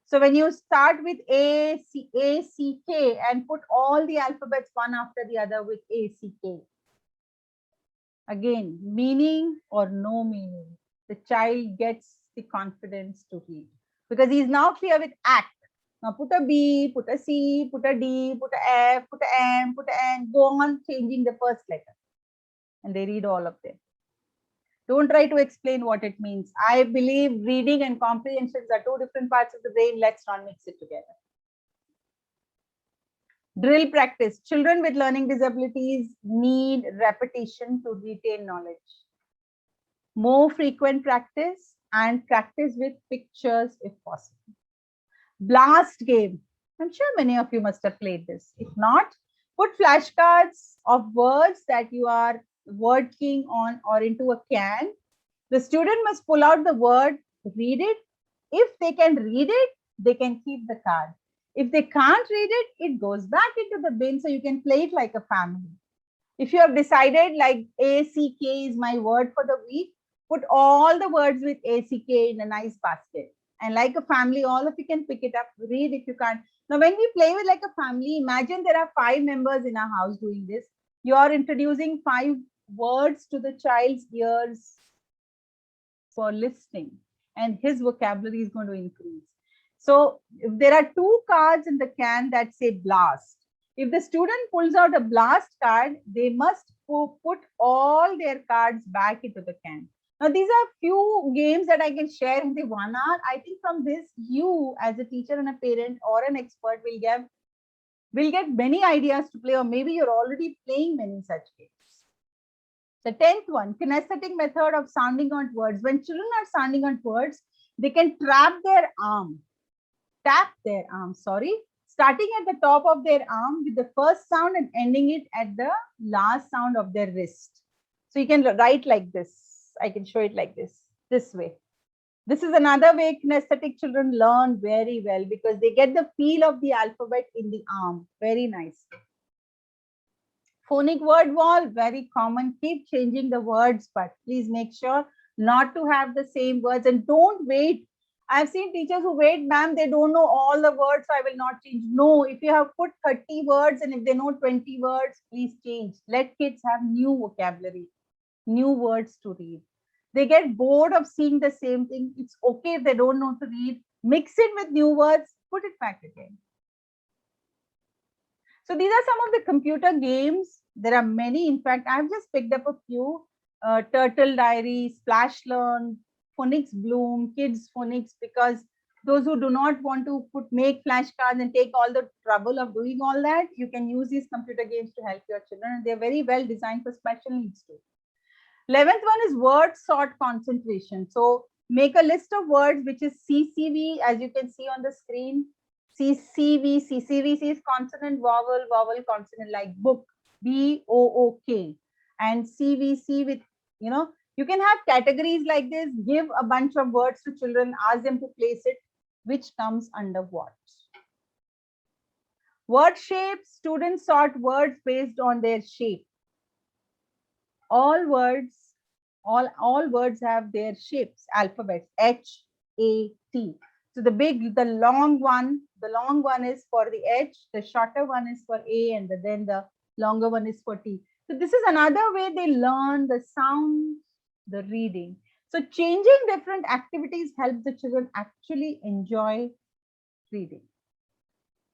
So when you start with A, C, K and put all the alphabets one after the other with A, C, K. Again, meaning or no meaning. The child gets the confidence to read because he is now clear with act. Now put a B, put a C, put a D, put a F, put a M, put a N, go on changing the first letter. And they read all of them. Don't try to explain what it means. I believe reading and comprehensions are two different parts of the brain. Let's not mix it together. Drill practice. Children with learning disabilities need repetition to retain knowledge. More frequent practice and practice with pictures if possible. Blast game. I'm sure many of you must have played this. If not, put flashcards of words that you are working on or into a can. The student must pull out the word, read it. If they can read it, they can keep the card. If they can't read it, it goes back into the bin, so you can play it like a family. If you have decided like ACK is my word for the week, put all the words with ACK in a nice basket. And like a family, all of you can pick it up, read if you can't. Now, when we play with like a family, imagine there are 5 members in our house doing this. You are introducing 5 words to the child's ears for listening, and his vocabulary is going to increase. So if there are 2 cards in the can that say blast, if the student pulls out a blast card, they must put all their cards back into the can. Now, these are few games that I can share in the 1 hour. I think from this, you as a teacher and a parent or an expert will get many ideas to play, or maybe you're already playing many such games. The 10th one, kinesthetic method of sounding out words. When children are sounding out words, they can tap their arm, starting at the top of their arm with the first sound and ending it at the last sound of their wrist. So you can write like this. I can show it like this way. This is another way kinesthetic children learn very well because they get the feel of the alphabet in the arm very nicely. Phonic word wall, very common. Keep changing the words, but please make sure not to have the same words and don't wait. I've seen teachers who wait, ma'am, they don't know all the words, so I will not change. No, if you have put 30 words and if they know 20 words, please change. Let kids have new vocabulary, new words to read. They get bored of seeing the same thing. It's okay if they don't know to read. Mix it with new words, put it back again. So these are some of the computer games. There are many. In fact, I've just picked up a few. Turtle Diary, Splash Learn, Phonics Bloom, Kids Phonics, because Those who do not want to make flashcards and take all the trouble of doing all that, you can use these computer games to help your children. And they're very well designed for special needs too. 11th one is word sort concentration. So make a list of words, which is CCV, as you can see on the screen. CCV, CCV is consonant, vowel, vowel, consonant, like book, BOOK. And CVC with, you can have categories like this. Give a bunch of words to children, ask them to place it, which comes under what. Word shapes, students sort words based on their shape. All words have their shapes, alphabets, H, A, T. So the long one is for the H, the shorter one is for A, and then the longer one is for T. So this is another way they learn the sound, the reading. So changing different activities helps the children actually enjoy reading.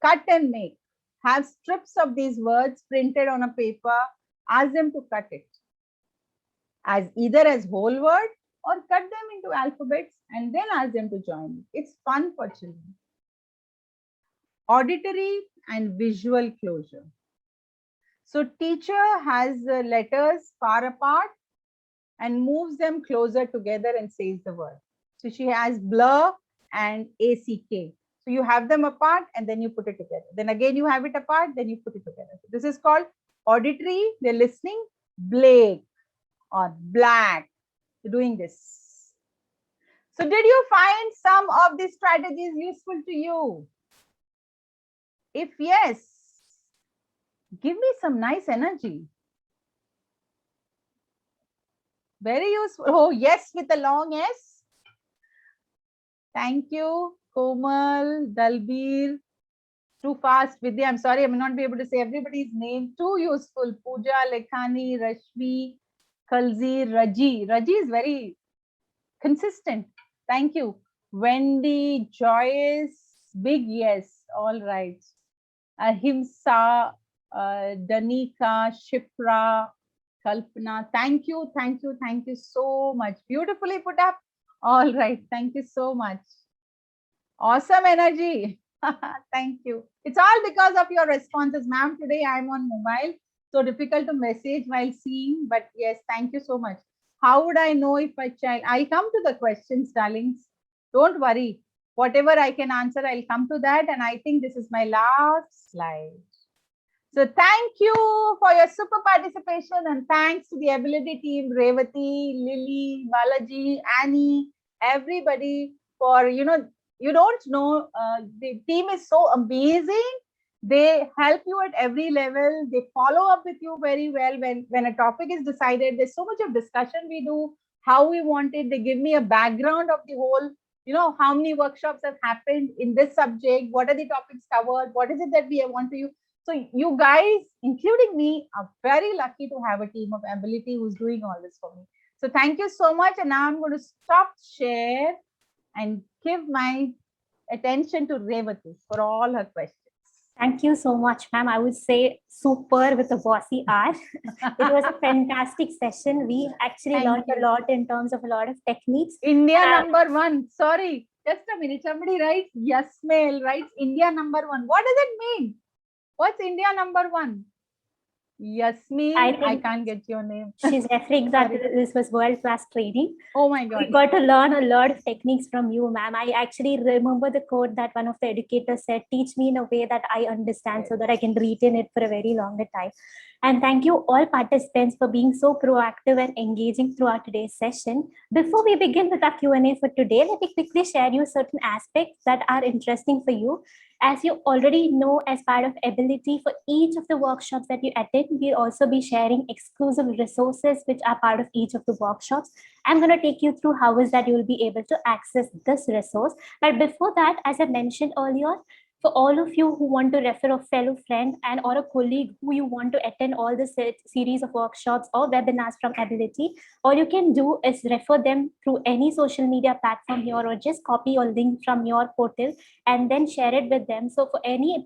Cut and make. Have strips of these words printed on a paper. Ask them to cut it either as whole word or cut them into alphabets and then ask them to join it. It's fun for children. Auditory and visual closure. So teacher has the letters far apart and moves them closer together and says the word. So she has blur and ACK. So you have them apart and then you put it together. Then again you have it apart, then you put it together. So this is called auditory. They're listening. Blake or black. You're doing this. So did you find some of these strategies useful to you? If yes, give me some nice energy. Very useful. Oh, yes, with a long S. Thank you, Komal, Dalbir. Too fast, Vidya. I'm sorry, I may not be able to say everybody's name. Too useful. Pooja, Lekhani, Rashmi, Khalzi, Raji. Raji is very consistent. Thank you. Wendy, Joyce, big yes. All right. Ahimsa, Danika, Shipra, Kalpana. Thank you so much. Beautifully put up. All right. Thank you so much. Awesome energy. Thank you. It's all because of your responses, ma'am. Today I'm on mobile, so difficult to message while seeing. But yes, thank you so much. How would I know if a child? I'll come to the questions, darlings. Don't worry. Whatever I can answer, I'll come to that. And I think this is my last slide. So thank you for your super participation, and thanks to the Ability team, Revati, Lily, Balaji, Annie, everybody for, you don't know, the team is so amazing. They help you at every level. They follow up with you very well when a topic is decided. There's so much of discussion we do, how we want it. They give me a background of the whole, how many workshops have happened in this subject, what are the topics covered, what is it that we want to use. So you guys, including me, are very lucky to have a team of Ability who's doing all this for me. So thank you so much. And now I'm going to stop share and give my attention to Revati for all her questions. Thank you so much, ma'am. I would say super with a bossy R. It was a fantastic session. We actually learned a lot in terms of a lot of techniques. India number one. Sorry, just a minute. Somebody writes, Yasmail writes India number one. What does it mean? What's India number one? Yasmin, I can't get your name. She's referring that this was world-class training. Oh my God. We got to learn a lot of techniques from you, ma'am. I actually remember the quote that one of the educators said, teach me in a way that I understand so that I can retain it for a very longer time. And thank you all participants for being so proactive and engaging throughout today's session. Before we begin with our Q&A for today, let me quickly share you certain aspects that are interesting for you. As you already know, as part of Ability, for each of the workshops that you attend, we'll also be sharing exclusive resources which are part of each of the workshops. I'm going to take you through how is that you will be able to access this resource. But before that, as I mentioned earlier, for all of you who want to refer a fellow friend and or a colleague who you want to attend all the series of workshops or webinars from Ability, all you can do is refer them through any social media platform here, or just copy or link from your portal and then share it with them. So for any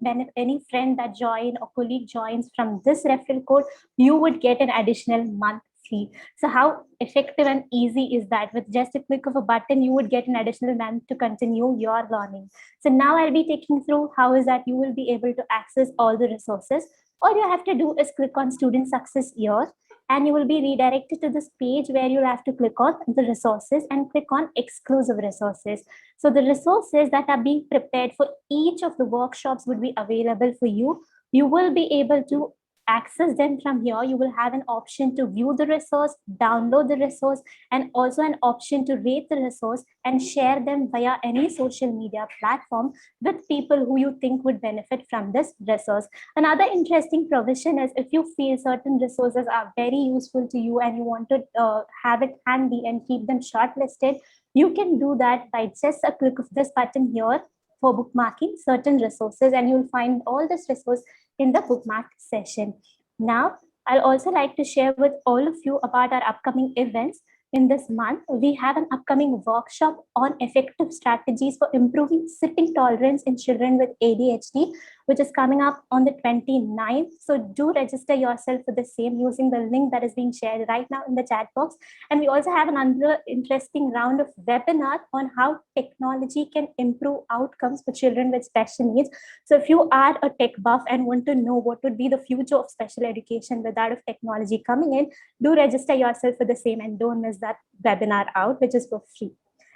friend that join or colleague joins from this referral code, you would get an additional month free. So how effective and easy is that? With just a click of a button, you would get an additional month to continue your learning. So now I'll be taking through how is that you will be able to access all the resources. All you have to do is click on Student Success here, and you will be redirected to this page where you'll have to click on the resources and click on exclusive resources. So the resources that are being prepared for each of the workshops would be available for you. You will be able to access them from here. You will have an option to view the resource, download the resource, and also an option to rate the resource and share them via any social media platform with people who you think would benefit from this resource. Another interesting provision is if you feel certain resources are very useful to you and you want to have it handy and keep them shortlisted, you can do that by just a click of this button here for bookmarking certain resources, and you'll find all this resource in the bookmark session. Now, I'll also like to share with all of you about our upcoming events. In this month, we have an upcoming workshop on effective strategies for improving sitting tolerance in children with ADHD, which is coming up on the 29th. So do register yourself for the same using the link that is being shared right now in the chat box. And we also have another interesting round of webinar on how technology can improve outcomes for children with special needs. So if you are a tech buff and want to know what would be the future of special education with that of technology coming in, do register yourself for the same and don't miss that webinar out, which is for free.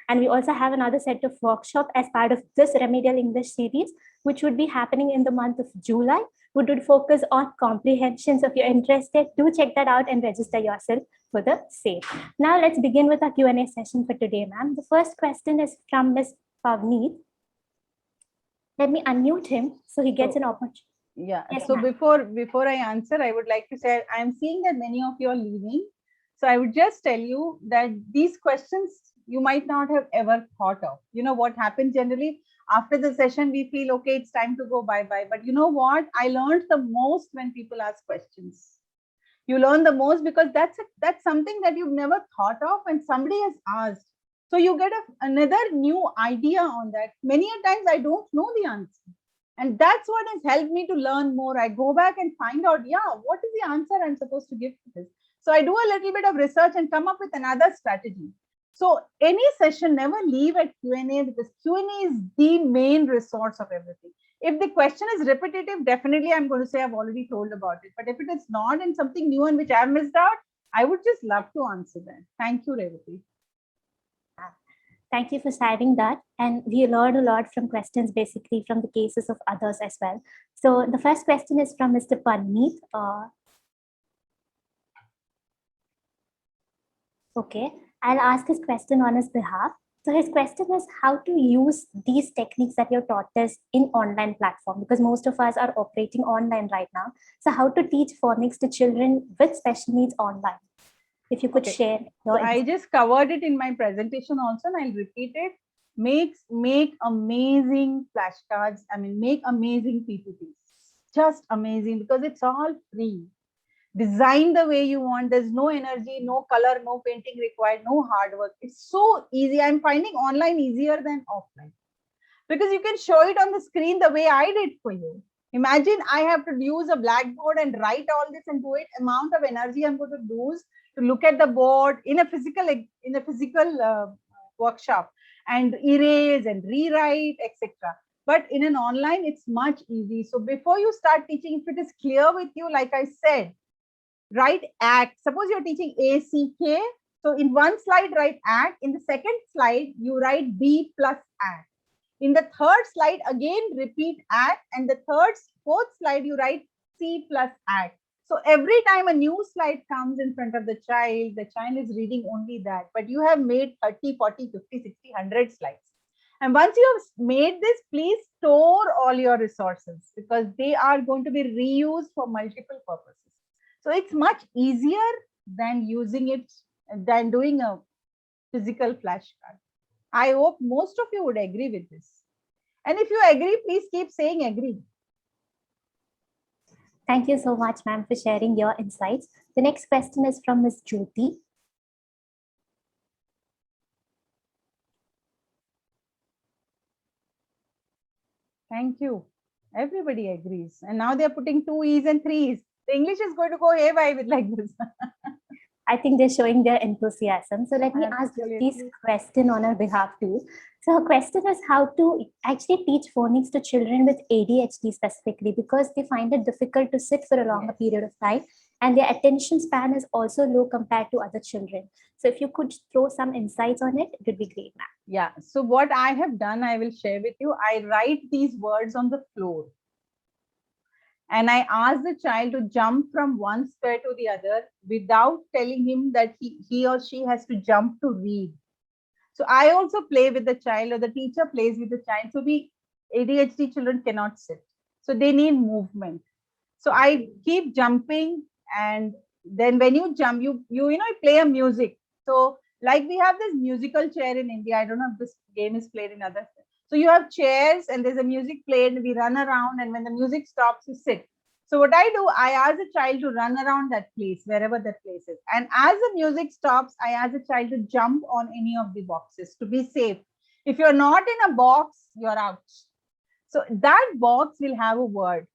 And we also have another set of workshop as part of this Remedial English series, which would be happening in the month of July, which would focus on comprehension. So if you're interested, do check that out and register yourself for the same. Now let's begin with our Q&A session for today, ma'am. The first question is from Ms. Pavneet. Let me unmute him so he gets an opportunity. Yeah. Yes, So before I answer, I would like to say I'm seeing that many of you are leaving. So I would just tell you that these questions you might not have ever thought of. You know what happens generally after the session, we feel okay, it's time to go bye-bye. But you know what? I learned the most when people ask questions. You learn the most because that's something that you've never thought of and somebody has asked. So you get another new idea on that. Many a times I don't know the answer. And that's what has helped me to learn more. I go back and find out, yeah, what is the answer I'm supposed to give to this? So I do a little bit of research and come up with another strategy. So any session, never leave at Q&A because Q&A is the main resource of everything. If the question is repetitive, definitely I'm going to say I've already told about it. But if it is not and something new on which I've missed out, I would just love to answer that. Thank you, Revati. Thank you for sharing that. And we learned a lot from questions, basically from the cases of others as well. So the first question is from Mr. Panmeet. Okay, I'll ask his question on his behalf. So his question is how to use these techniques that you taught us in online platform, because most of us are operating online right now. So how to teach phonics to children with special needs online? If you could share. So I just covered it in my presentation also, and I'll repeat it. Make amazing flashcards. I mean, make amazing PPTs. Just amazing because it's all free. Design the way you want. There's no energy, no color, no painting required, no hard work. It's so easy. I'm finding online easier than offline because you can show it on the screen the way I did for you. Imagine I have to use a blackboard and write all this and do it. Amount of energy I'm going to lose to look at the board in a physical workshop and erase and rewrite, etc. But in an online, it's much easy. So before you start teaching, if it is clear with you, like I said, write ACT. Suppose you're teaching ACK. So in one slide, write ACT. In the second slide, you write B plus ACT. In the third slide, again, repeat ACT. And the fourth slide, you write C plus ACT. So every time a new slide comes in front of the child is reading only that. But you have made 30, 40, 50, 60, 100 slides. And once you have made this, please store all your resources because they are going to be reused for multiple purposes. So it's much easier than using it, than doing a physical flashcard. I hope most of you would agree with this. And if you agree, please keep saying agree. Thank you so much, ma'am, for sharing your insights. The next question is from Ms. Jyoti. Thank you. Everybody agrees. And now they're putting 2 E's and 3 E's. The English is going to go haywire with like this. I think they're showing their enthusiasm. So let me ask this question on her behalf too. So her question is how to actually teach phonics to children with ADHD specifically, because they find it difficult to sit for a longer period of time, and their attention span is also low compared to other children. So if you could throw some insights on it, it would be great, ma'am. Yeah. So what I have done, I will share with you. I write these words on the floor. And I ask the child to jump from one square to the other without telling him that he or she has to jump to read. So I also play with the child, or the teacher plays with the child. So we ADHD children cannot sit. So they need movement. So I keep jumping, and then when you jump, you play a music. So like we have this musical chair in India. I don't know if this game is played in other. So you have chairs and there's a music played, we run around, and when the music stops, you sit. So what I do, I ask the child to run around that place, wherever that place is. And as the music stops, I ask the child to jump on any of the boxes to be safe. If you're not in a box, you're out. So that box will have a word.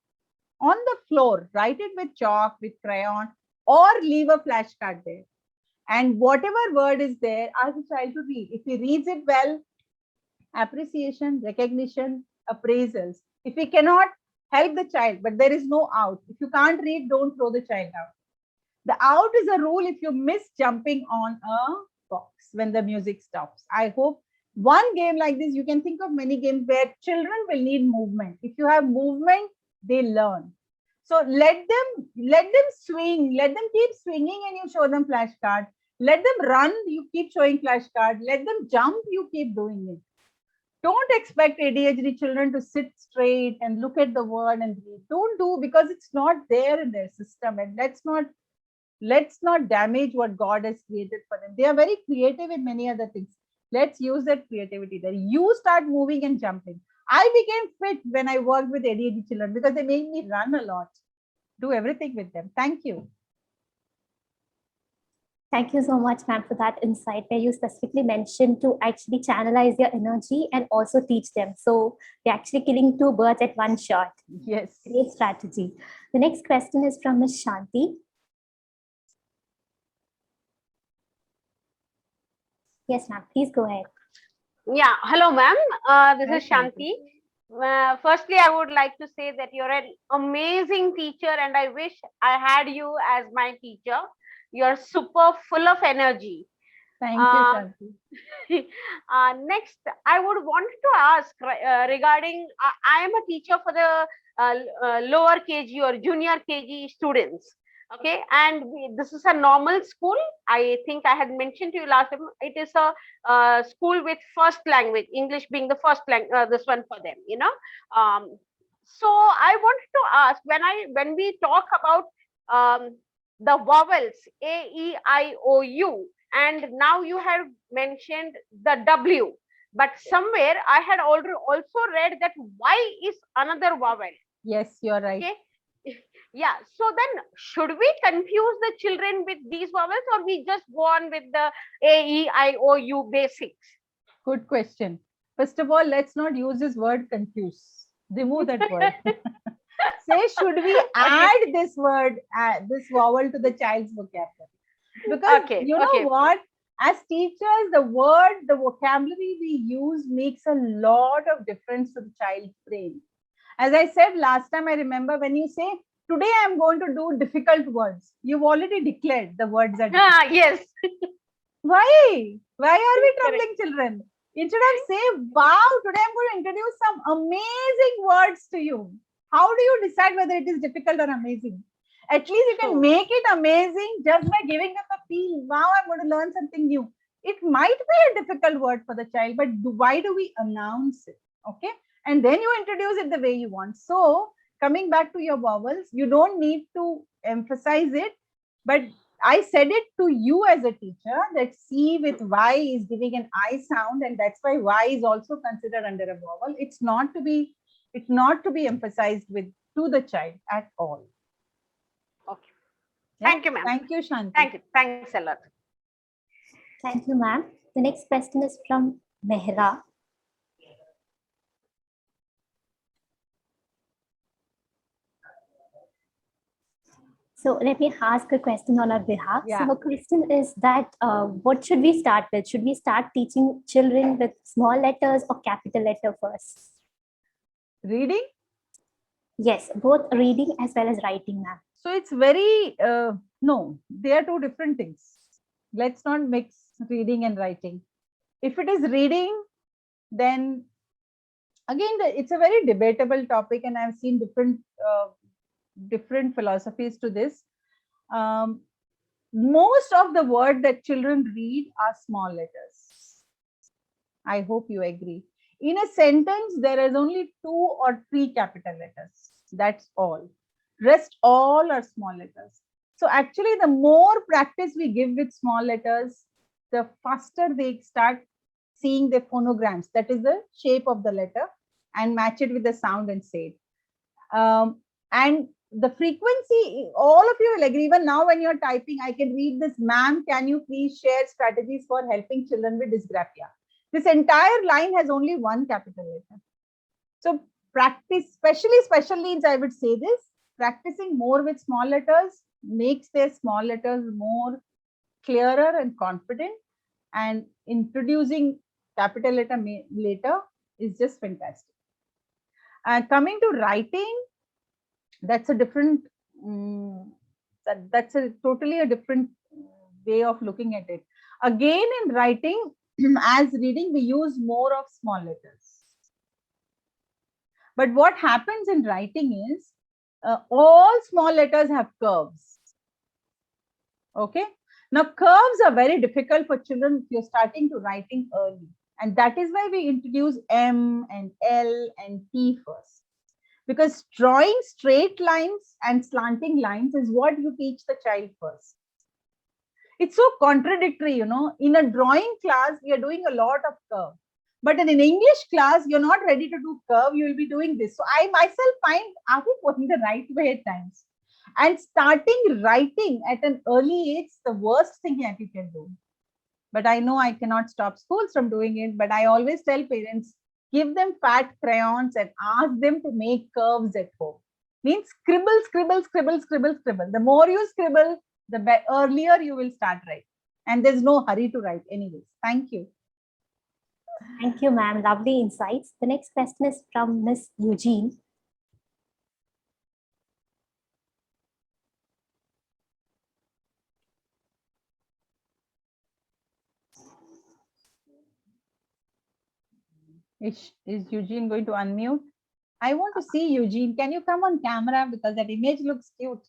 On the floor, write it with chalk, with crayon, or leave a flashcard there. And whatever word is there, ask the child to read. If he reads it well, appreciation, recognition, appraisals. If we cannot, help the child, but there is no out. If you can't read, don't throw the child out. The out is a rule if you miss jumping on a box when the music stops. I hope one game like this, you can think of many games where children will need movement. If you have movement, they learn. So let them swing, let them keep swinging, and you show them flashcard. Let them run, you keep showing flashcard. Let them jump, you keep doing it. Don't expect ADHD children to sit straight and look at the word and read. Don't do, because it's not there in their system. And let's not damage what God has created for them. They are very creative in many other things. Let's use that creativity there. You start moving and jumping. I became fit when I worked with ADHD children because they made me run a lot, do everything with them. Thank you. Thank you so much, ma'am, for that insight where you specifically mentioned to actually channelize your energy and also teach them. So you're actually killing two birds at one shot. Yes. Great strategy. The next question is from Ms. Shanti. Yes, ma'am, please go ahead. Yeah, hello, ma'am. This is Shanti. Firstly, I would like to say that you're an amazing teacher, and I wish I had you as my teacher. You're super full of energy. Thank you, Shanti. Next, I would want to ask regarding, I am a teacher for the lower KG or junior KG students. Okay, and this is a normal school. I think I had mentioned to you last time, it is a school with first language, English being the first language, this one for them, you know. So I wanted to ask, when we talk about the vowels A, E, I, O, U, and now you have mentioned the W, but somewhere I had already also read that Y is another vowel. Yes, you're right. Okay. Yeah, so then should we confuse the children with these vowels, or we just go on with the A, E, I, O, U basics? Good question. First of all, let's not use this word confuse. Remove that word. Say, should we add this word, this vowel to the child's vocabulary? Because you know what? As teachers, the vocabulary we use makes a lot of difference to the child's brain. As I said last time, I remember when you say, today I'm going to do difficult words, you've already declared the words are difficult. Yes. Why? Why are we troubling children? Instead of say, wow, today I'm going to introduce some amazing words to you. How do you decide whether it is difficult or amazing? At least you can make it amazing just by giving them a feel. Wow, I'm going to learn something new. It might be a difficult word for the child, but why do we announce it? Okay. And then you introduce it the way you want. So coming back to your vowels, you don't need to emphasize it, but I said it to you as a teacher that C with Y is giving an I sound, and that's why Y is also considered under a vowel. It's not to be emphasized to the child at all. Okay. Yeah? Thank you, ma'am. Thank you, Shanti. Thank you. Thanks a lot. Thank you, ma'am. The next question is from Mehra. So let me ask a question on our behalf. Yeah. So her question is that what should we start with? Should we start teaching children with small letters or capital letter first? Reading? Yes, both reading as well as writing, ma'am. So it's very, no, they are two different things. Let's not mix reading and writing. If it is reading, then again, it's a very debatable topic, and I've seen different philosophies to this. Most of the words that children read are small letters. I hope you agree. In a sentence, there is only 2 or 3 capital letters. That's all. Rest all are small letters. So actually, the more practice we give with small letters, the faster they start seeing the phonograms, that is the shape of the letter, and match it with the sound and say it. And the frequency, all of you will agree, even now when you're typing, I can read this, ma'am, can you please share strategies for helping children with dysgraphia? This entire line has only 1 capital letter. So practice, especially special needs, I would say this, practicing more with small letters makes their small letters more clearer and confident, and introducing capital letter later is just fantastic. Coming to writing, that's a different, that's a totally a different way of looking at it. Again, in writing, as reading, we use more of small letters. But what happens in writing is, all small letters have curves. Okay. Now, curves are very difficult for children if you're starting to writing early. And that is why we introduce M and L and T first. Because drawing straight lines and slanting lines is what you teach the child first. It's so contradictory, you know. In a drawing class, we are doing a lot of curve. But in an English class, you're not ready to do curve, you will be doing this. So I myself find, are we going the right way at times? And starting writing at an early age, the worst thing that you can do. But I know I cannot stop schools from doing it. But I always tell parents, give them fat crayons and ask them to make curves at home. Means scribble, scribble, scribble, scribble, scribble. The more you scribble, the earlier you will start writing. And there's no hurry to write anyways. Thank you. Thank you, ma'am. Lovely insights. The next question is from Miss Eugene. Is Eugene going to unmute? I want to see Eugene. Can you come on camera, because that image looks cute?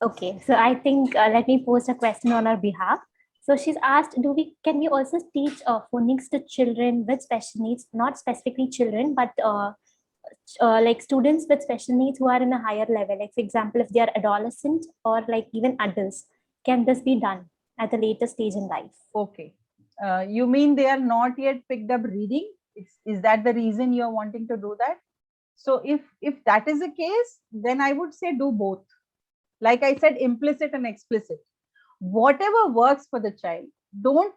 Okay, so I think let me post a question on our behalf. So she's asked, can we also teach phonics to children with special needs, not specifically children, but like students with special needs who are in a higher level, like for example, if they are adolescent or like even adults, can this be done at a later stage in life? Okay. You mean they are not yet picked up reading? Is that the reason you're wanting to do that? So if that is the case, then I would say do both. Like I said, implicit and explicit. Whatever works for the child. Don't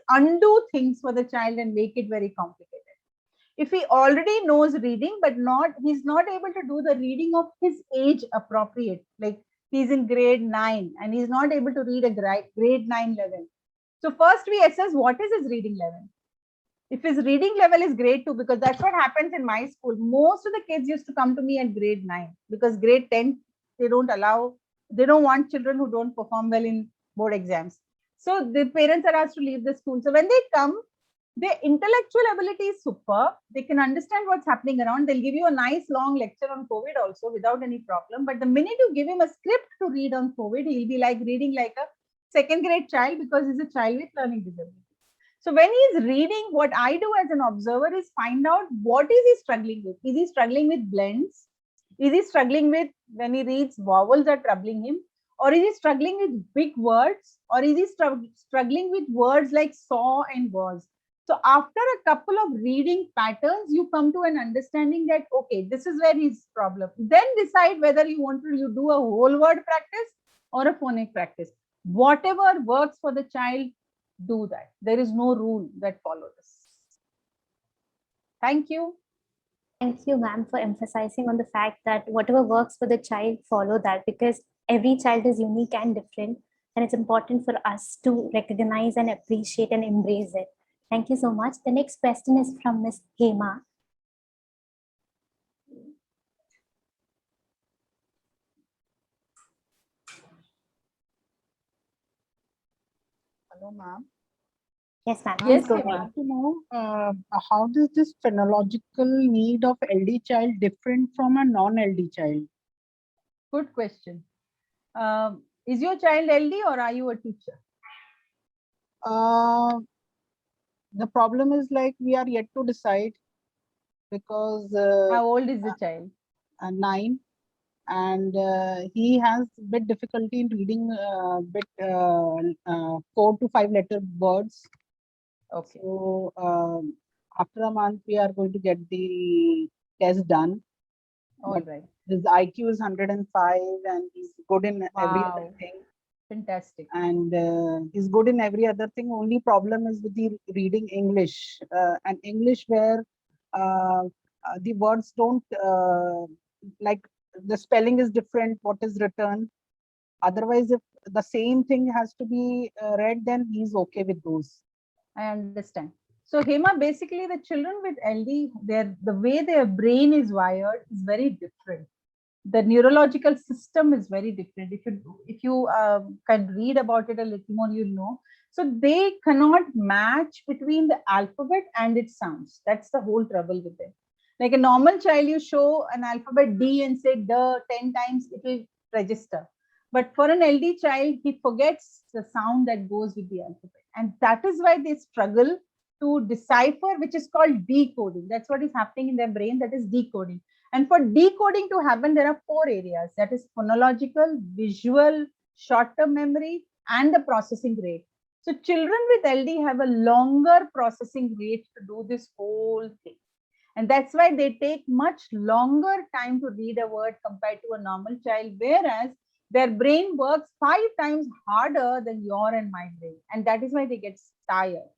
undo things for the child and make it very complicated. If he already knows reading, but he's not able to do the reading of his age appropriate, like he's in grade 9 and he's not able to read a grade 9 level. So first we assess what is his reading level. If his reading level is grade 2, because that's what happens in my school. Most of the kids used to come to me at grade 9, because grade 10, they don't want children who don't perform well in board exams. So the parents are asked to leave the school. So when they come, their intellectual ability is super. They can understand what's happening around. They'll give you a nice long lecture on COVID also without any problem. But the minute you give him a script to read on COVID, he'll be like reading like a second grade child, because he's a child with learning disability. So when he's reading, what I do as an observer is find out what is he struggling with. Is he struggling with blends? Is he struggling with, when he reads, vowels are troubling him? Or is he struggling with big words? Or is he struggling with words like saw and was? So after a couple of reading patterns, you come to an understanding that, okay, this is where his problem. Then decide whether you want to do a whole word practice or a phonic practice. Whatever works for the child, do that. There is no rule that follows this. Thank you. Thank you, ma'am, for emphasizing on the fact that whatever works for the child, follow that, because every child is unique and different. And it's important for us to recognize and appreciate and embrace it. Thank you so much. The next question is from Ms. Hema. Hello, ma'am. Yes, ma'am. Yes, Please go I Hema. ahead. want to know how does this phenological need of LD child different from a non-LD child? Good question. Is your child LD or are you a teacher? The problem is like we are yet to decide because How old is the child? 9 and he has bit difficulty in reading 4 to 5 letter words. Okay. So after a month we are going to get the test done. All right. His IQ is 105 and he's good in every other Wow. thing. Fantastic. And he's good in every other thing. Only problem is with the reading English and English where the words don't like the spelling is different. What is written? Otherwise, if the same thing has to be read, then he's okay with those. I understand. So Hema, basically the children with LD, the way their brain is wired is very different. The neurological system is very different. If you can read about it a little more, you'll know. So they cannot match between the alphabet and its sounds. That's the whole trouble with them. Like a normal child, you show an alphabet D and say "the" 10 times, it will register. But for an LD child, he forgets the sound that goes with the alphabet. And that is why they struggle to decipher, which is called decoding. That's what is happening in their brain, that is decoding. And for decoding to happen, there are 4 areas, that is phonological, visual, short-term memory, and the processing rate. So children with LD have a longer processing rate to do this whole thing. And that's why they take much longer time to read a word compared to a normal child, whereas their brain works 5 times harder than your and my brain. And that is why they get tired.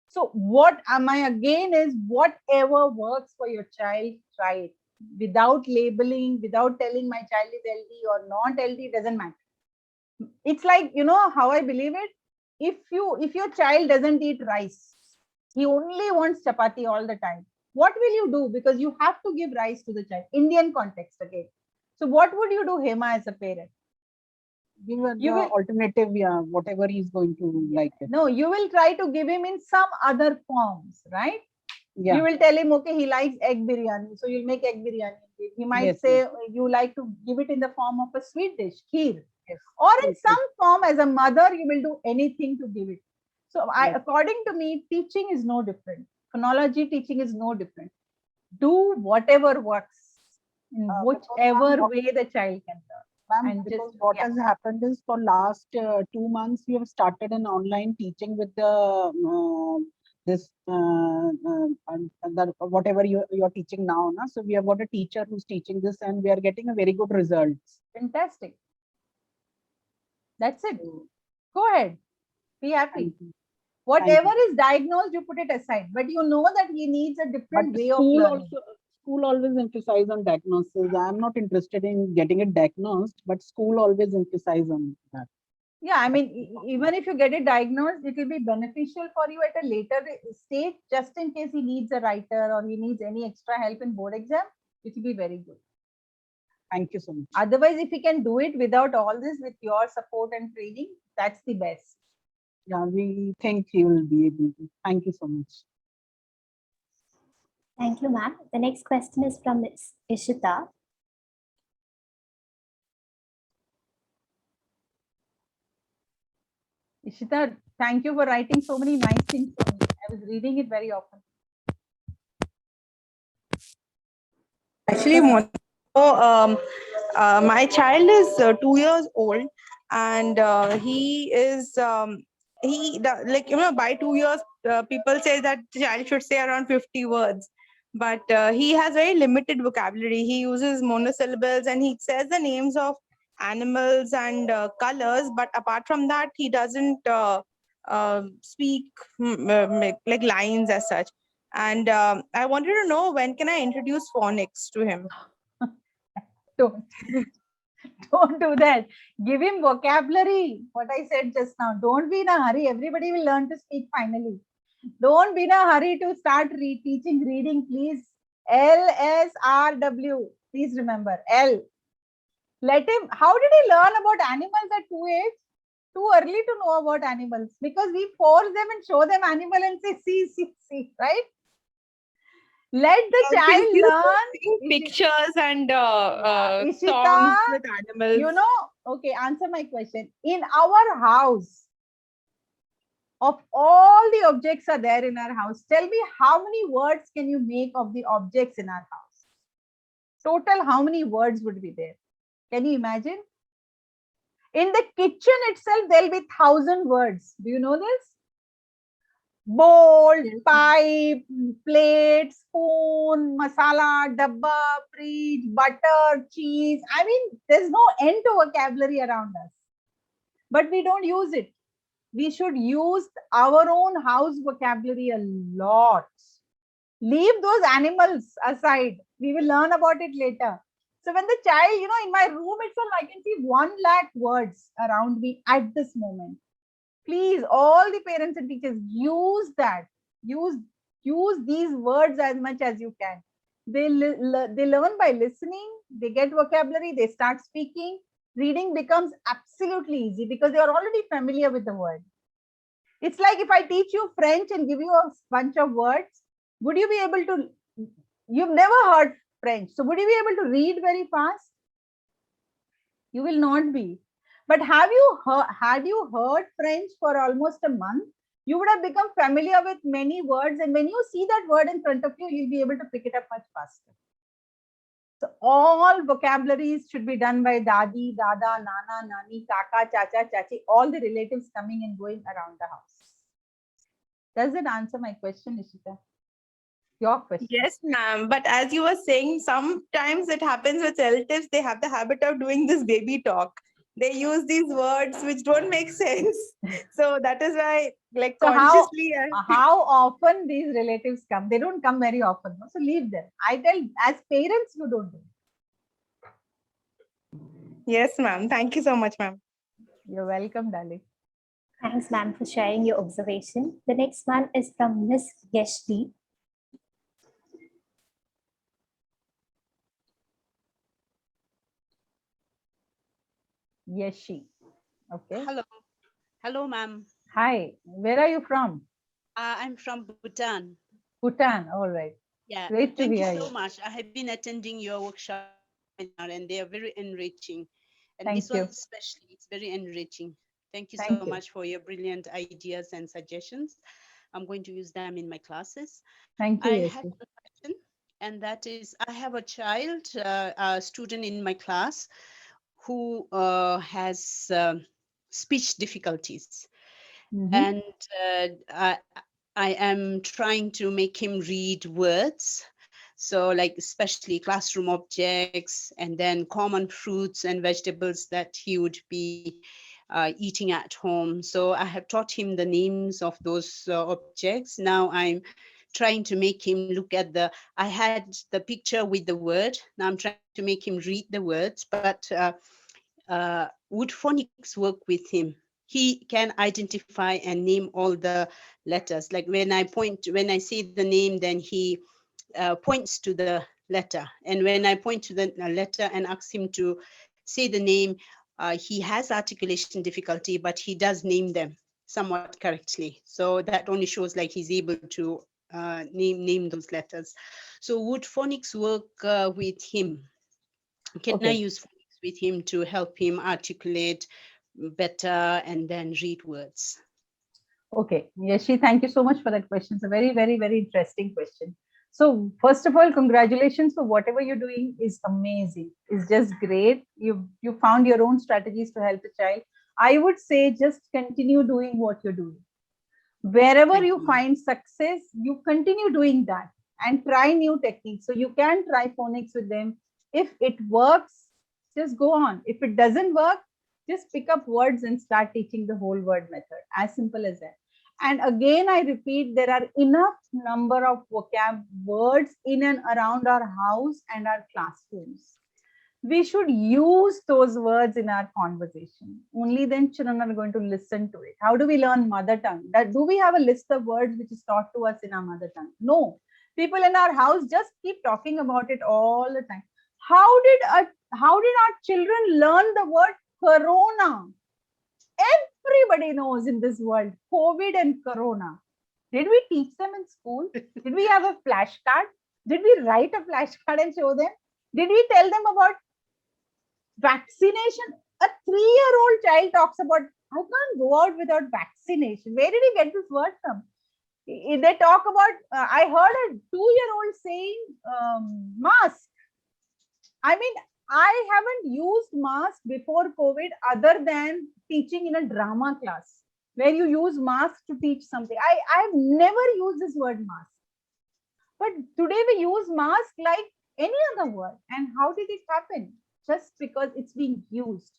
So what am I again is whatever works for your child, try it. Without labeling, without telling my child is LD or not LD, doesn't matter. It's like, you know how I believe it? If your child doesn't eat rice, he only wants chapati all the time. What will you do? Because you have to give rice to the child. Indian context again. So what would you do, Hema, as a parent? Give a You will- alternative, yeah, whatever he's going to like it. No, you will try to give him in some other forms, right? Yeah. You will tell him, okay, he likes egg biryani, so you'll make egg biryani. He might Yes, say yes. you like to give it in the form of a sweet dish, kheer, Yes. or in Yes, some form. As a mother, you will do anything to give it. So, Yes. according to me, teaching is no different. Phonology teaching is no different. Do whatever works in because, whichever ma'am, way the child can learn. Ma'am, And because just- what yeah. has happened is for last 2 months, we have started an online teaching with the whatever you're teaching now. Na? So we have got a teacher who's teaching this and we are getting a very good results. Fantastic. That's it. So, Go ahead. Be happy. thank you. Whatever is diagnosed, you put it aside. But you know that he needs a But different way of school learning. school always emphasize on diagnosis. I'm not interested in getting it diagnosed, but school always emphasize on that. Yeah, I mean, even if you get it diagnosed, it will be beneficial for you at a later stage, just in case he needs a writer or he needs any extra help in board exam. It will be very good. Thank you so much. Otherwise, if he can do it without all this, with your support and training, that's the best. Yeah, we think he will be able to. Thank you so much. Thank you, ma'am. The next question is from Ms. Ishita. Ishita, thank you for writing so many nice things for me. I was reading it very often. Actually, my child is 2 years old, and by 2 years, people say that the child should say around 50 words, but he has very limited vocabulary. He uses monosyllables and he says the names of animals and colors, but apart from that, he doesn't speak like lines as such. And I wanted to know, when can I introduce phonics to him? Don't, don't do that. Give him vocabulary. What I said just now. Don't be in a hurry. Everybody will learn to speak finally. Don't be in a hurry to start teaching reading, please. LSRW. Please remember L. Let him. How did he learn about animals at 2 age? Too early to know about animals, because we force them and show them animal and say, see, right? Let the child He's used to learn. seeing pictures and Ishita, songs with animals. You know, okay, answer my question. In our house, of all the objects are there in our house, tell me how many words can you make of the objects in our house? Total, how many words would be there? Can you imagine? In the kitchen itself, there'll be 1,000 words. Do you know this? Bowl, pipe, plate, spoon, masala, dabba, fridge, butter, cheese. I mean, there's no end to vocabulary around us. But we don't use it. We should use our own house vocabulary a lot. Leave those animals aside. We will learn about it later. So when the child, in my room itself, I can see 1 lakh words around me at this moment. Please, all the parents and teachers, use that. Use these words as much as you can. They learn by listening. They get vocabulary. They start speaking. Reading becomes absolutely easy because they are already familiar with the word. It's like if I teach you French and give you a bunch of words, would you be able to? You've never heard French, so would you be able to read very fast? You will not be. But had you heard French for almost a month, you would have become familiar with many words, and when you see that word in front of you, you'll be able to pick it up much faster. So all vocabularies should be done by Dadi, Dada, Nana, Nani, Kaka, Chacha, Chachi, all the relatives coming and going around the house. Does it answer my question, Ishita? Your question. Yes, ma'am. But as you were saying, sometimes it happens with relatives, they have the habit of doing this baby talk. They use these words which don't make sense. So that is why, like, So consciously. how often these relatives come? They don't come very often. So leave them. I tell, as parents, you don't do it. Yes, ma'am. Thank you so much, ma'am. You're welcome, darling. Thanks, ma'am, for sharing your observation. The next one is from Miss Yashvi. Yeshi. Okay. Hello, ma'am. Hi. Where are you from? I'm from Bhutan. Bhutan. All right. Yeah. Great to Thank hear you so you. much. I have been attending your workshop and they are very enriching. And Thank this you. one especially, it's very enriching. Thank you Thank so you. much for your brilliant ideas and suggestions. I'm going to use them in my classes. Thank you, I Yeshi. have a question, and that is, I have a child, a student in my class who has speech difficulties. Mhm. And I am trying to make him read words. So like especially classroom objects and then common fruits and vegetables that he would be eating at home. So I have taught him the names of those objects. Now I'm trying to make him look at I had the picture with the word. Now I'm trying to make him read the words, but would phonics work with him? He can identify and name all the letters. Like when I say the name, then he points to the letter. And when I point to the letter and ask him to say the name, he has articulation difficulty, but he does name them somewhat correctly. So that only shows like he's able to name those letters. So would phonics work with him? Can I use phonics with him to help him articulate better and then read words? Okay, Yeshi, thank you so much for that question. It's a very, very, very interesting question. So first of all, congratulations for whatever you're doing is amazing. It's just great. You found your own strategies to help the child. I would say just continue doing what you're doing. Wherever Thank you you. find success, you continue doing that and try new techniques. So you can try phonics with them. If it works, just go on. If it doesn't work, just pick up words and start teaching the whole word method. As simple as that. And again, I repeat, there are enough number of vocab words in and around our house and our classrooms. We should use those words in our conversation. Only then children are going to listen to it. How do we learn mother tongue? Do we have a list of words which is taught to us in our mother tongue? No. People in our house just keep talking about it all the time. How did our children learn the word corona? Everybody knows in this world, COVID and corona. Did we teach them in school? Did we have a flashcard? Did we write a flashcard and show them? Did we tell them about vaccination? A 3-year-old child talks about, I can't go out without vaccination. Where did he get this word from? They talk about, I heard a 2-year-old saying mask. I mean, I haven't used mask before COVID other than teaching in a drama class where you use mask to teach something. I've never used this word mask. But today we use mask like any other word. And how did it happen? Just because it's being used.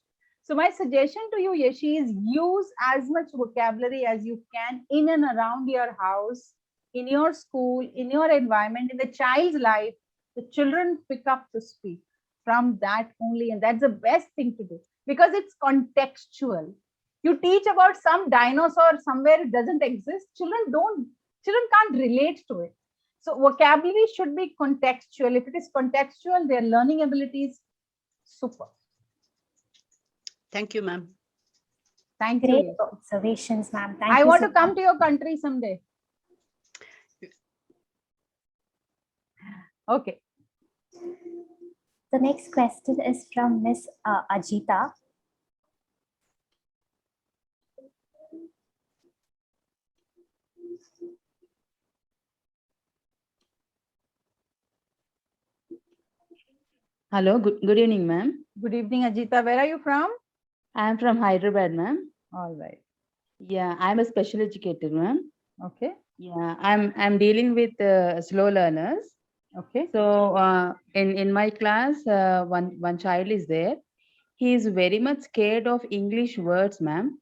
So my suggestion to you, Yeshi, is use as much vocabulary as you can in and around your house, in your school, in your environment, in the child's life. The children pick up to speak from that only, and that's the best thing to do because it's contextual. You teach about some dinosaur somewhere it doesn't exist, children can't relate to it. So vocabulary should be contextual. If it is contextual, their learning abilities super. Thank you, ma'am. Thank Great you. observations, ma'am. Thank I you want so to come much. to your country someday. Okay. The next question is from Miss Ajita. Hello, good evening, ma'am. Good evening, Ajita. Where are you from? I am from Hyderabad, ma'am. All right. Yeah, I'm a special educator, ma'am. Okay. Yeah, I'm dealing with slow learners. Okay. So in my class, one child is there. He is very much scared of English words, ma'am.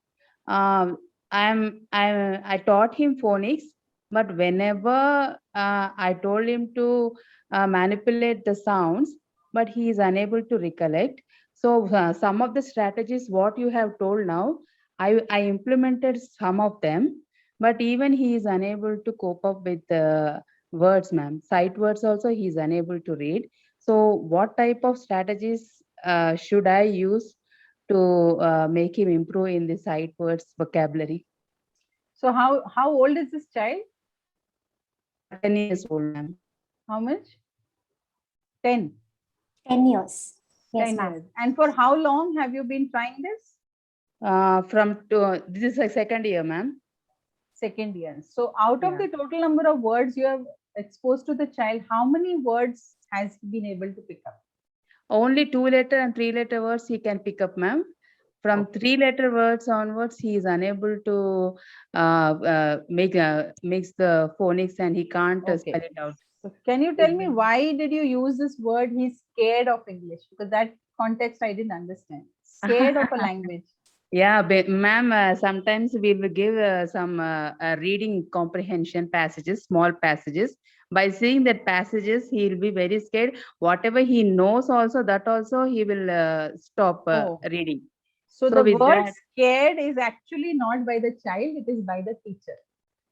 I taught him phonics, but whenever I told him to manipulate the sounds, but he is unable to recollect. So some of the strategies what you have told now, I implemented some of them, but even he is unable to cope up with the words, ma'am. Sight words also he is unable to read. So what type of strategies should I use to make him improve in the sight words vocabulary? So how old is this child? 10 years old, ma'am. How much? 10. 10 years. Yes, 10 ma'am. years. And for how long have you been trying this? This is a second year, ma'am. Second year. So out of Yeah. the total number of words you have exposed to the child, how many words has he been able to pick up? Only 2-letter and 3-letter words he can pick up, ma'am. From 3-letter words onwards, he is unable to mix the phonics and he can't spell it out. So can you tell me why did you use this word? He's scared of English, because that context I didn't understand. Scared of a language. Yeah, ma'am, sometimes we will give some reading comprehension passages, small passages. By seeing that passages, he will be very scared. Whatever he knows also, that also he will stop reading. So So the with word that- scared is actually not by the child, it is by the teacher.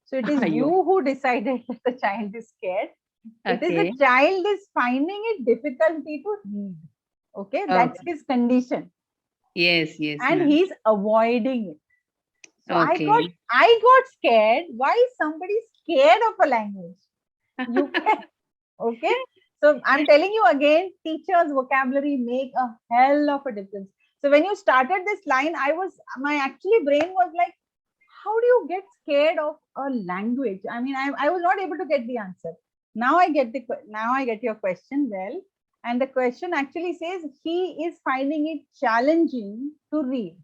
So it is Are you? you who decided that the child is scared. It is Okay. the child is finding it difficulty to read. Okay, that's his condition. Yes, yes. And ma'am. he's avoiding it. So Okay. I got scared. Why is somebody scared of a language? You can, okay? So I'm telling you again, teachers' vocabulary make a hell of a difference. So when you started this line, my actually brain was like, how do you get scared of a language? I mean, I was not able to get the answer. Now I get your question well. And the question actually says he is finding it challenging to read.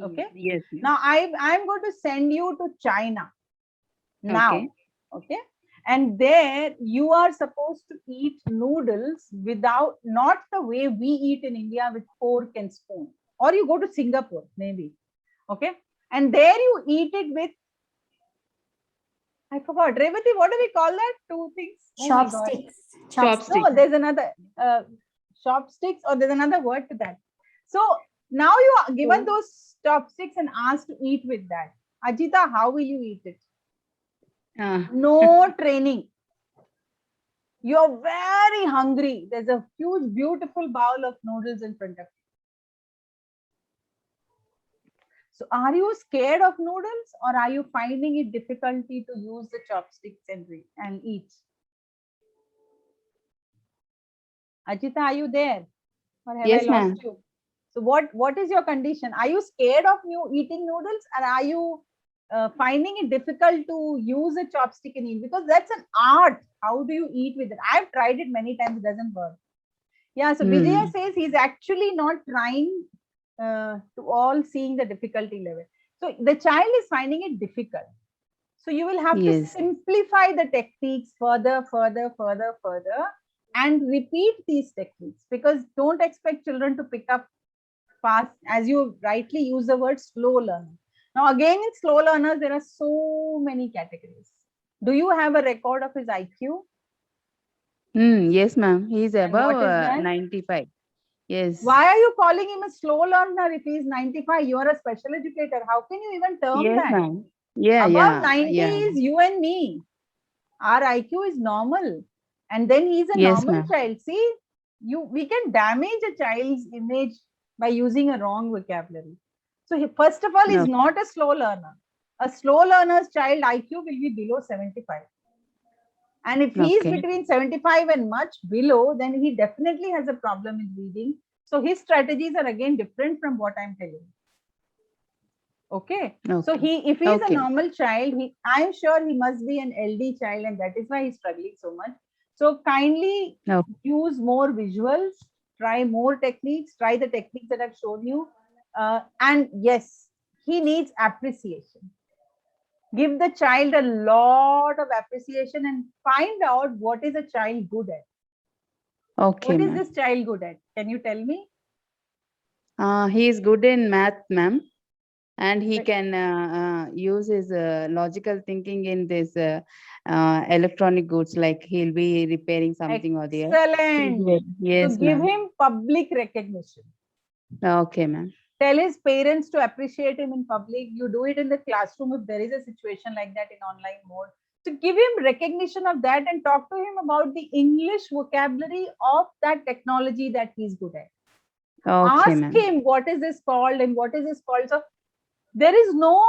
Okay. Yes. ma'am. Now I'm going to send you to China. Now, okay. And there you are supposed to eat noodles not the way we eat in India with fork and spoon. Or you go to Singapore, maybe. Okay. And there you eat it with I forgot. Revati, what do we call that? Two things. Oh my God. Chopsticks. Chopstick. No, there's another chopsticks, or there's another word to that. So now you are given those chopsticks and asked to eat with that. Ajita, how will you eat it? No training. You're very hungry. There's a huge, beautiful bowl of noodles in front of you. So are you scared of noodles, or are you finding it difficulty to use the chopsticks and eat? Ajita, are you there? Or have Yes, I lost ma'am. you? So what is your condition? Are you scared of eating noodles, or are you finding it difficult to use a chopstick and eat? Because that's an art. How do you eat with it? I've tried it many times. It doesn't work. Yeah. So Vijaya says he's actually not trying to all seeing the difficulty level. So the child is finding it difficult. So you will have to Yes. simplify the techniques further, and repeat these techniques, because don't expect children to pick up fast, as you rightly use the word slow learner. Now again, in slow learners, there are so many categories. Do you have a record of his IQ? Yes, ma'am. He's And what above is that? 95. Yes. Why are you calling him a slow learner if he is 95? You are a special educator. How can you even term Yes, that? ma'am. Yeah, Above 90 yeah. is you and me. Our IQ is normal. And then he's a Yes, normal ma'am. child. See, we can damage a child's image by using a wrong vocabulary. So first of all, he's No. not a slow learner. A slow learner's child IQ will be below 75. And if he's Okay. between 75 and much below, then he definitely has a problem in reading. So his strategies are again different from what I'm telling you. Okay. So if he is a normal child, I'm sure he must be an LD child, and that is why he's struggling so much. So kindly use more visuals, try more techniques, try the techniques that I've shown you. And yes, he needs appreciation. Give the child a lot of appreciation and find out what is a child good at. Okay, What is ma'am. this child good at? Can you tell me? He is good in math, ma'am. And he can use his logical thinking in this electronic goods, like he'll be repairing something or the other. Excellent. Yes, So give ma'am. him public recognition. Okay, ma'am. Tell his parents to appreciate him in public. You do it in the classroom if there is a situation like that in online mode. So give him recognition of that and talk to him about the English vocabulary of that technology that he's good at. Okay, Ask ma'am. him what is this called and what is this called. So there is no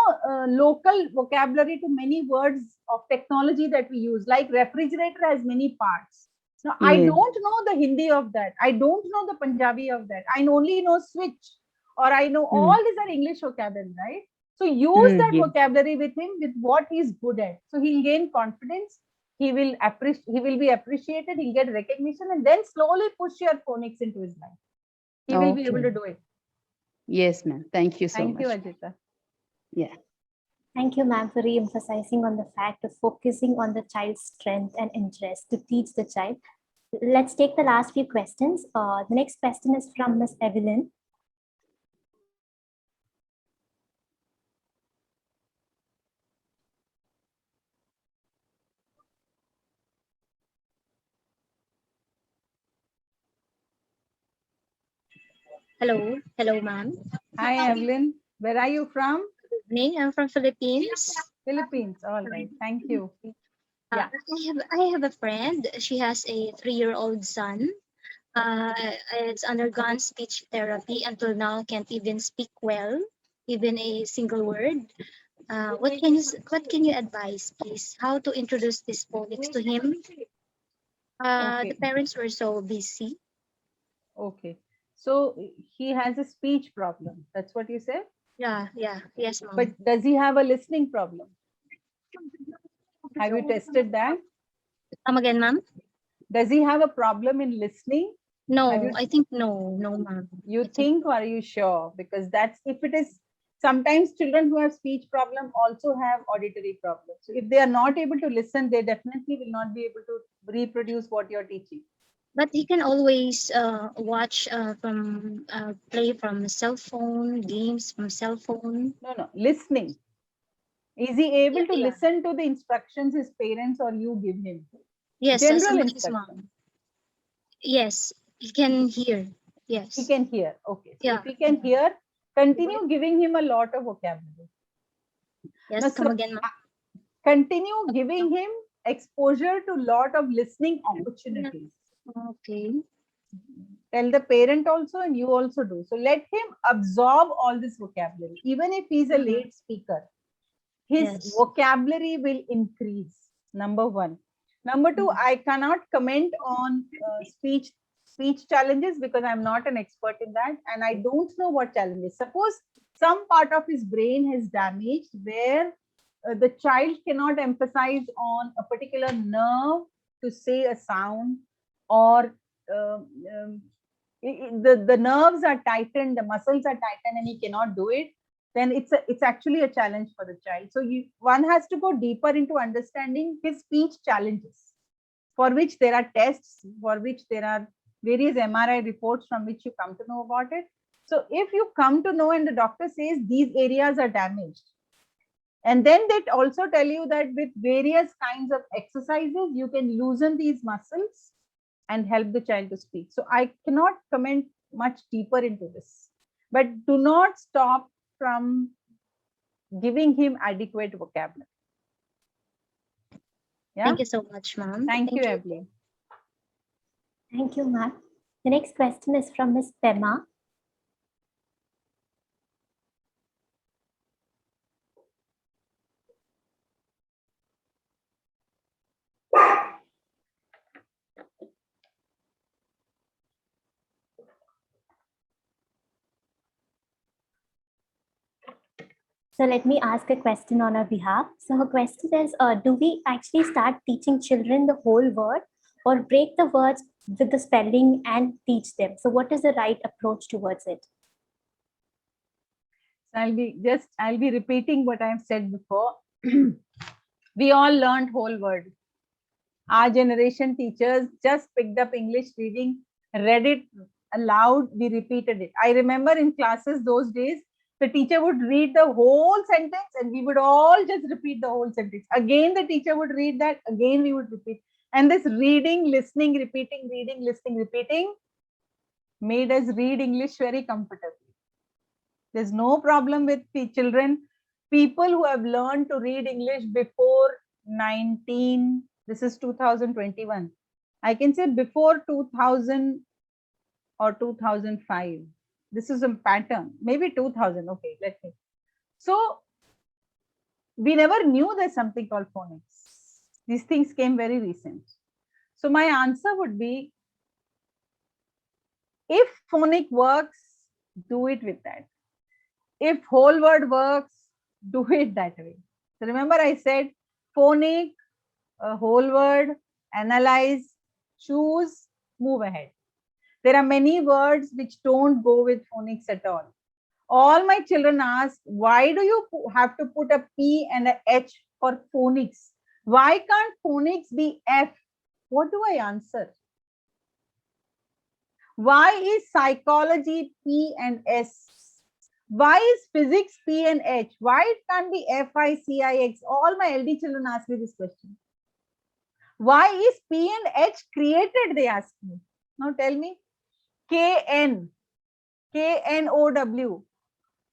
local vocabulary to many words of technology that we use. Like refrigerator has many parts. Now, I Yes. don't know the Hindi of that. I don't know the Punjabi of that. I only know switch, or I know all these are English vocabulary, right? So use that yes. vocabulary with him, with what he's good at. So he'll gain confidence. He will be appreciated. He'll get recognition, and then slowly push your phonics into his life. He will be able to do it. Yes, ma'am. Thank you so Thank much. you, Ajita. Yeah. Thank you, ma'am, for re-emphasizing on the fact of focusing on the child's strength and interest to teach the child. Let's take the last few questions. The next question is from Ms. Evelyn. Hello, ma'am. Hi, Evelyn. Where are you from? Good evening. I'm from Philippines. Philippines. All right. Thank you. Yeah. I have a friend. She has a 3-year-old son. It's undergone speech therapy. Until now, can't even speak well, even a single word. What can you advise, please? How to introduce this phonics to him? Okay. The parents were so busy. Okay. So he has a speech problem. That's what you said? Yes, ma'am. But does he have a listening problem? Have you tested that? Come again, ma'am? Does he have a problem in listening? No, Have you- I think no, ma'am. You think, or are you sure? Because that's, if it is, sometimes children who have speech problem also have auditory problems. So if they are not able to listen, they definitely will not be able to reproduce what you're teaching. But he can always watch play from cell phone, games from cell phone. No, listening. Is he able to Yeah. listen to the instructions his parents or you give him? Yes, General somebody's instructions. mom. Yes, he can hear. He Yes. can hear. Okay. So Yeah. if he can hear, continue giving him a lot of vocabulary. Yes, Now, come again, ma'am. continue giving him exposure to lot of listening opportunities. Okay. Tell the parent also and you also do. So let him absorb all this vocabulary. Even if he's a Mhm. late speaker, his Yes. vocabulary will increase. Number one. Number two, I cannot comment on speech challenges because I'm not an expert in that and I don't know what challenges. Suppose some part of his brain is damaged where the child cannot emphasize on a particular nerve to say a sound, or the nerves are tightened, the muscles are tightened and he cannot do it, then it's actually a challenge for the child. So one has to go deeper into understanding his speech challenges, for which there are tests, for which there are various MRI reports from which you come to know about it. So if you come to know and the doctor says these areas are damaged, and then they also tell you that with various kinds of exercises, you can loosen these muscles and help the child to speak. So I cannot comment much deeper into this, but do not stop from giving him adequate vocabulary. Yeah. Thank you so much, ma'am. Thank you, Evelyn. Thank you, ma'am. The next question is from Ms. Pema. So let me ask a question on her behalf. So her question is, do we actually start teaching children the whole word or break the words with the spelling and teach them? So what is the right approach towards it? I'll be repeating what I've said before. We all learned whole word. Our generation teachers just picked up English reading, read it aloud, we repeated it. I remember in classes those days, the teacher would read the whole sentence and we would all just repeat the whole sentence. Again, the teacher would read that, again we would repeat. And this reading, listening, repeating, reading, listening, repeating made us read English very comfortably. There's no problem with children. People who have learned to read English before 2021. I can say before 2000 or 2005. This is a pattern, maybe 2000. Okay, let's see. So we never knew there's something called phonics. These things came very recent. So my answer would be, if phonic works, do it with that. If whole word works, do it that way. So remember I said phonic, whole word, analyze, choose, move ahead. There are many words which don't go with phonics at all. All my children ask, why do you have to put a P and a H for phonics? Why can't phonics be F? What do I answer? Why is psychology P and S? Why is physics P and H? Why it can't be FICIX? All my LD children ask me this question. Why is P and H created? They ask me. Now tell me. KN, KNOW.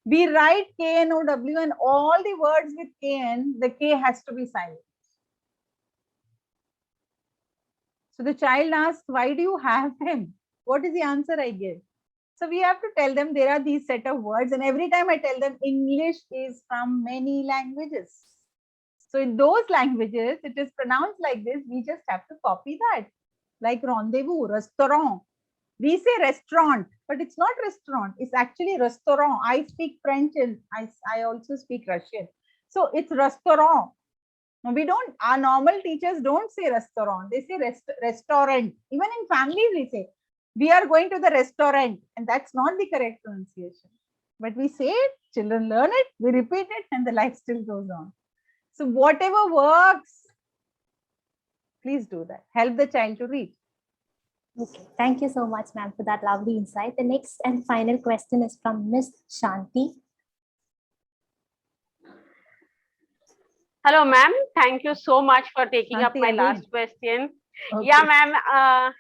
We write KNOW and all the words with KN, the K has to be silent. So the child asks, why do you have them? What is the answer I give? So we have to tell them there are these set of words, and every time I tell them English is from many languages. So in those languages, it is pronounced like this. We just have to copy that. Like rendezvous, restaurant. We say restaurant, but it's not restaurant. It's actually restaurant. I speak French and I also speak Russian. So it's restaurant. We don't, our normal teachers don't say restaurant. They say restaurant. Even in families, we say, we are going to the restaurant, and that's not the correct pronunciation. But we say it, children learn it, we repeat it, and the life still goes on. So whatever works, please do that. Help the child to read. Okay, thank you so much, ma'am, for that lovely insight. The next and final question is from Miss Shanti. Hello, ma'am. Thank you so much for taking up Shanti, my again. last question. Okay. Yeah, ma'am.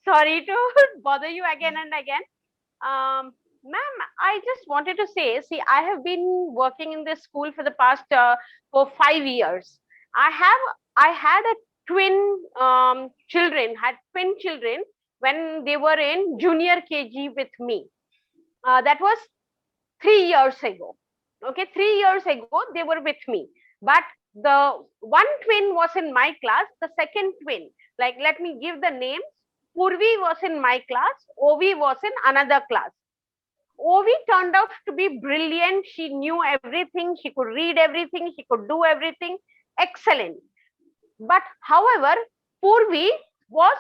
Sorry to bother you again and again. Ma'am, I just wanted to say, see, I have been working in this school for the past for 5 years. I had a had twin children when they were in junior KG with me. That was 3 years ago. Okay, 3 years ago they were with me, but the one twin was in my class. The second twin, like, let me give the names. Purvi was in my class. Ovi was in another class. Ovi turned out to be brilliant. She knew everything. She could read everything. She could do everything. Excellent. But however, Purvi was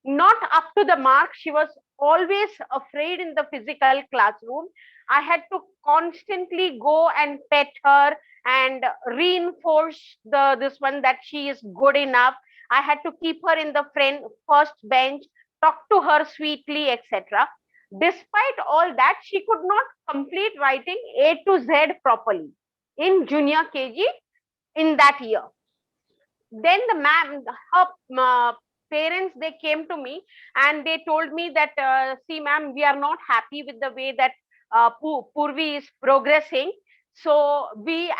not up to the mark. She was always afraid in the physical classroom. I had to constantly go and pet her and reinforce this one that she is good enough. I had to keep her in the first bench, talk to her sweetly, etc. Despite all that, she could not complete writing A to Z properly in junior KG in that year. Then her parents, they came to me and they told me that, see, ma'am, we are not happy with the way that Purvi is progressing. So we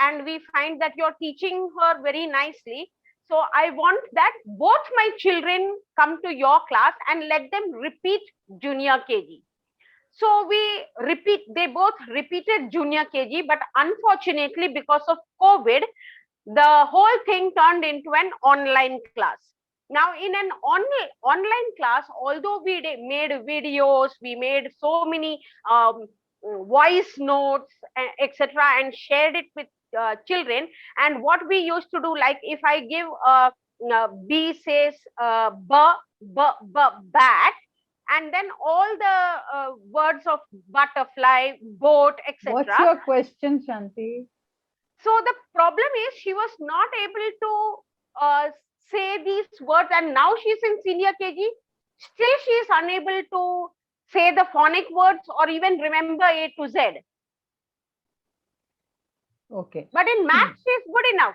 find that you're teaching her very nicely. So I want that both my children come to your class and let them repeat junior KG. So they both repeated junior KG, but unfortunately, because of COVID, the whole thing turned into an online class. Now, in an online class, although we made videos, we made so many voice notes, etc., and shared it with children. And what we used to do, like if I give B says bat, and then all the words of butterfly, boat, etc. What's your question, Shanti? So the problem is she was not able to say these words, and now she's in senior KG. Still, she is unable to say the phonic words or even remember A to Z. Okay. But in math, she is good enough.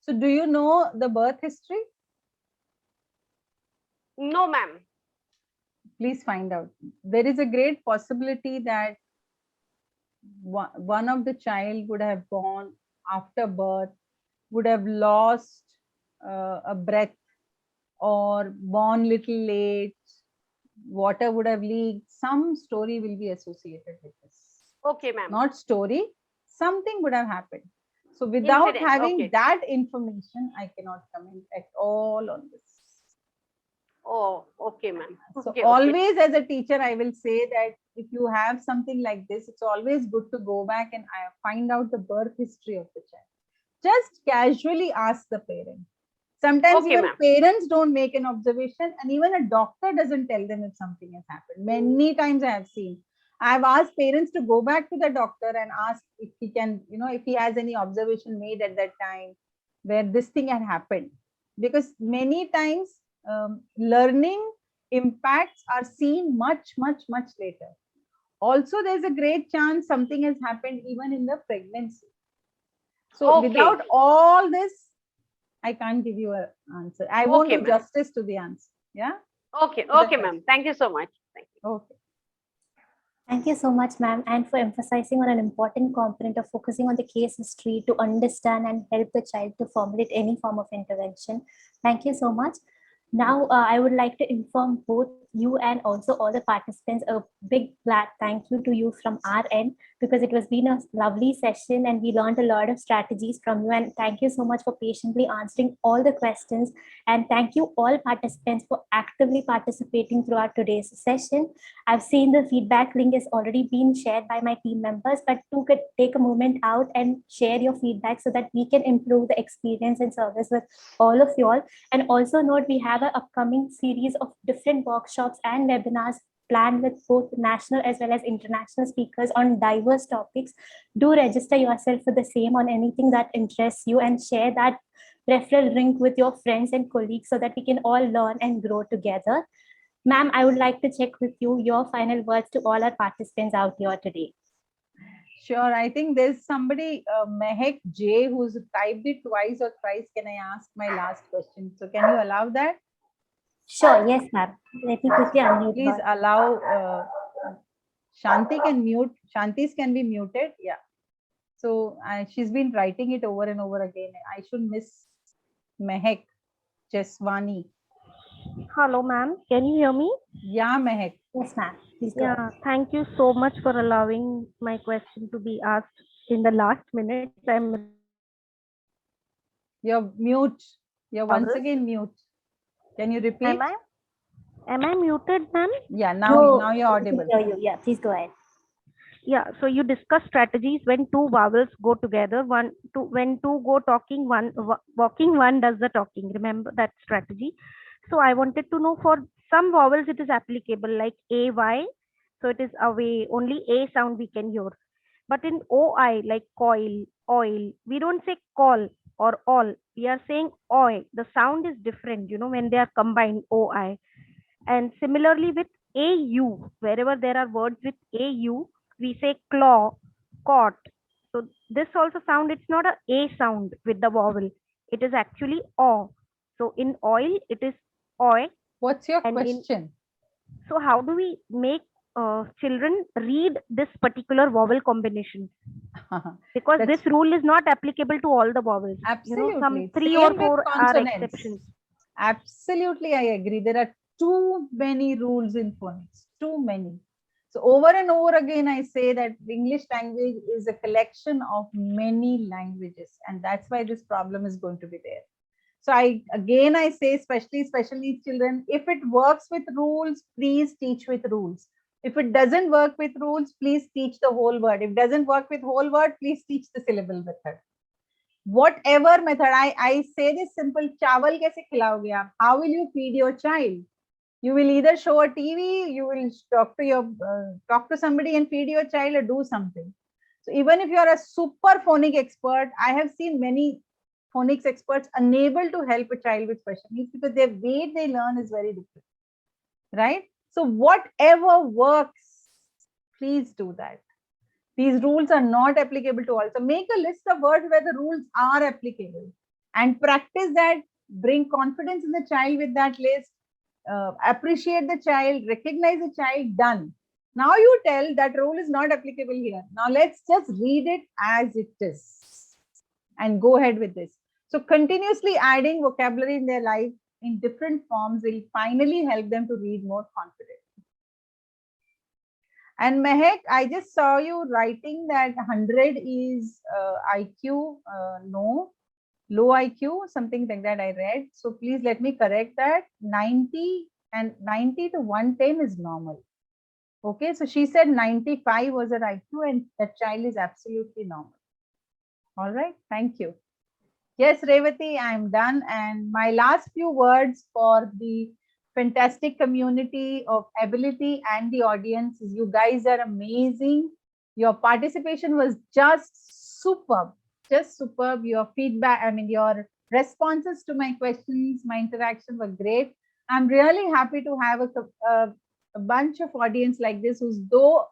So do you know the birth history? No, ma'am. Please find out. There is a great possibility that one of the child would have born after birth, would have lost a breath, or born little late, water would have leaked. Some story will be associated with this. Okay, ma'am. Not story, something would have happened. So without Incident, having okay. that information, I cannot comment at all on this. Oh, okay, ma'am. So Okay, always as a teacher, I will say that if you have something like this, it's always good to go back and find out the birth history of the child. Just casually ask the parent. Sometimes Okay, even ma'am. parents don't make an observation, and even a doctor doesn't tell them if something has happened. Many times I have seen. I've asked parents to go back to the doctor and ask if he can, if he has any observation made at that time where this thing had happened. Because many times learning impacts are seen much, much, much later. Also, there's a great chance something has happened even in the pregnancy. So Okay. without all this, I can't give you an answer. I won't Okay, do ma'am. justice to the answer. Yeah. Okay, okay, ma'am. Thank you so much. Thank you. Okay. Thank you so much, ma'am, and for emphasizing on an important component of focusing on the case history to understand and help the child to formulate any form of intervention. Thank you so much. Now, I would like to inform both you and also all the participants a big glad thank you to you from our end, because it has been a lovely session and we learned a lot of strategies from you. And thank you so much for patiently answering all the questions. And thank you all participants for actively participating throughout today's session. I've seen the feedback link has already been shared by my team members, but do take a moment out and share your feedback so that we can improve the experience and service with all of you all. And also note, we have an upcoming series of different workshops and webinars planned with both national as well as international speakers on diverse topics. Do register yourself for the same on anything that interests you and share that referral link with your friends and colleagues so that we can all learn and grow together. Ma'am, I would like to check with you your final words to all our participants out here today. Sure. I think there's somebody, Mehak J, who's typed it twice or thrice. Can I ask my last question? So can you allow that? Sure, yes, ma'am. Let me quickly unmute Please her. allow Shanti can mute. Shanti's can be muted. Yeah. So she's been writing it over and over again. I should miss Mehak Jeswani. Hello, ma'am. Can you hear me? Yeah, Mehak. Yes, ma'am. Please go ahead. Yeah, thank you so much for allowing my question to be asked in the last minute. You're mute. You're once Bubbles? again mute. Can you repeat? Am I muted, ma'am? Yeah, now No, you're we can audible. hear you. Yeah, please go ahead. Yeah, so you discuss strategies when two vowels go together. When two go talking, walking, one does the talking. Remember that strategy. So I wanted to know, for some vowels it is applicable, like AY. So it is away. Only A sound we can hear. But in OI, like coil, oil, we don't say call or all. We are saying oi. The sound is different, when they are combined, OI. And similarly with AU, wherever there are words with AU, we say claw, caught. So this also sound, it's not a sound with the vowel. It is actually O. So in oil, it is oi. What's your And question? So how do we make children read this particular vowel combination? Because That's- this rule is not applicable to all the vowels. Absolutely. Some 3 Same or with 4 are consonants. exceptions. Absolutely, I agree. There are too many rules in phonics, too many. So over and over again, I say that the English language is a collection of many languages, and that's why this problem is going to be there. So I say, especially special needs children, if it works with rules, please teach with rules. If it doesn't work with rules, please teach the whole word. If it doesn't work with whole word, please teach the syllable method. Whatever method, I say this simple, chawal kaise khilaoge aap? How will you feed your child? You will either show a TV, you will talk to somebody and feed your child, or do something. So even if you are a super phonic expert, I have seen many phonics experts unable to help a child with special needs because their way they learn is very different, right? So whatever works, please do that. These rules are not applicable to all. So make a list of words where the rules are applicable and practice that. Bring confidence in the child with that list. Appreciate the child, recognize the child, done. Now you tell that rule is not applicable here. Now let's just read it as it is and go ahead with this. So continuously adding vocabulary in their life in different forms will finally help them to read more confidently. And Mehak, I just saw you writing that 100 is IQ, no, low IQ, something like that I read. So please let me correct that. 90 to 110 is normal. Okay, so she said 95 was her IQ and that child is absolutely normal. All right, thank you. Yes, Revati, I'm done. And my last few words for the fantastic community of ability and the audience is, you guys are amazing. Your participation was just superb, Your feedback, your responses to my questions, my interaction were great. I'm really happy to have a bunch of audience like this who's though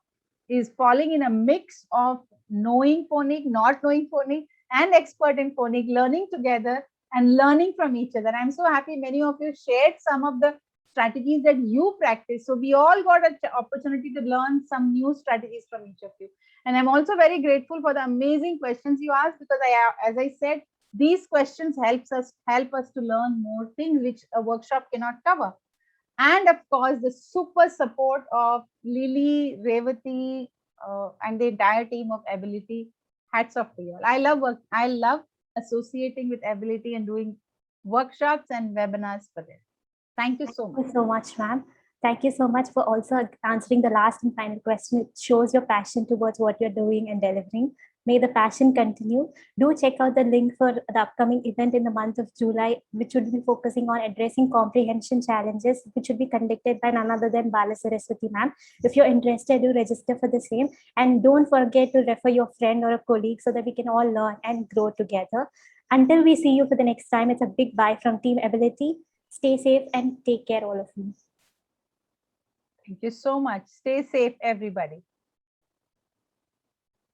is falling in a mix of knowing phonic, not knowing phonic, and expert in phonic, learning together and learning from each other. I'm so happy many of you shared some of the strategies that you practice. So we all got an opportunity to learn some new strategies from each of you. And I'm also very grateful for the amazing questions you asked, because as I said, these questions help us to learn more things which a workshop cannot cover. And of course, the super support of Lily, Revati, and the entire team of Ability. Hats off to you all. I love associating with Ability and doing workshops and webinars for them. Thank you so much. Thank you so much, ma'am. Thank you so much for also answering the last and final question. It shows your passion towards what you're doing and delivering. May the passion continue. Do check out the link for the upcoming event in the month of July, which would be focusing on addressing comprehension challenges, which should be conducted by none other than Bala Saraswati ma'am. If you're interested, do register for the same. And don't forget to refer your friend or a colleague so that we can all learn and grow together. Until we see you for the next time, it's a big bye from Team Ability. Stay safe and take care, all of you. Thank you so much. Stay safe, everybody.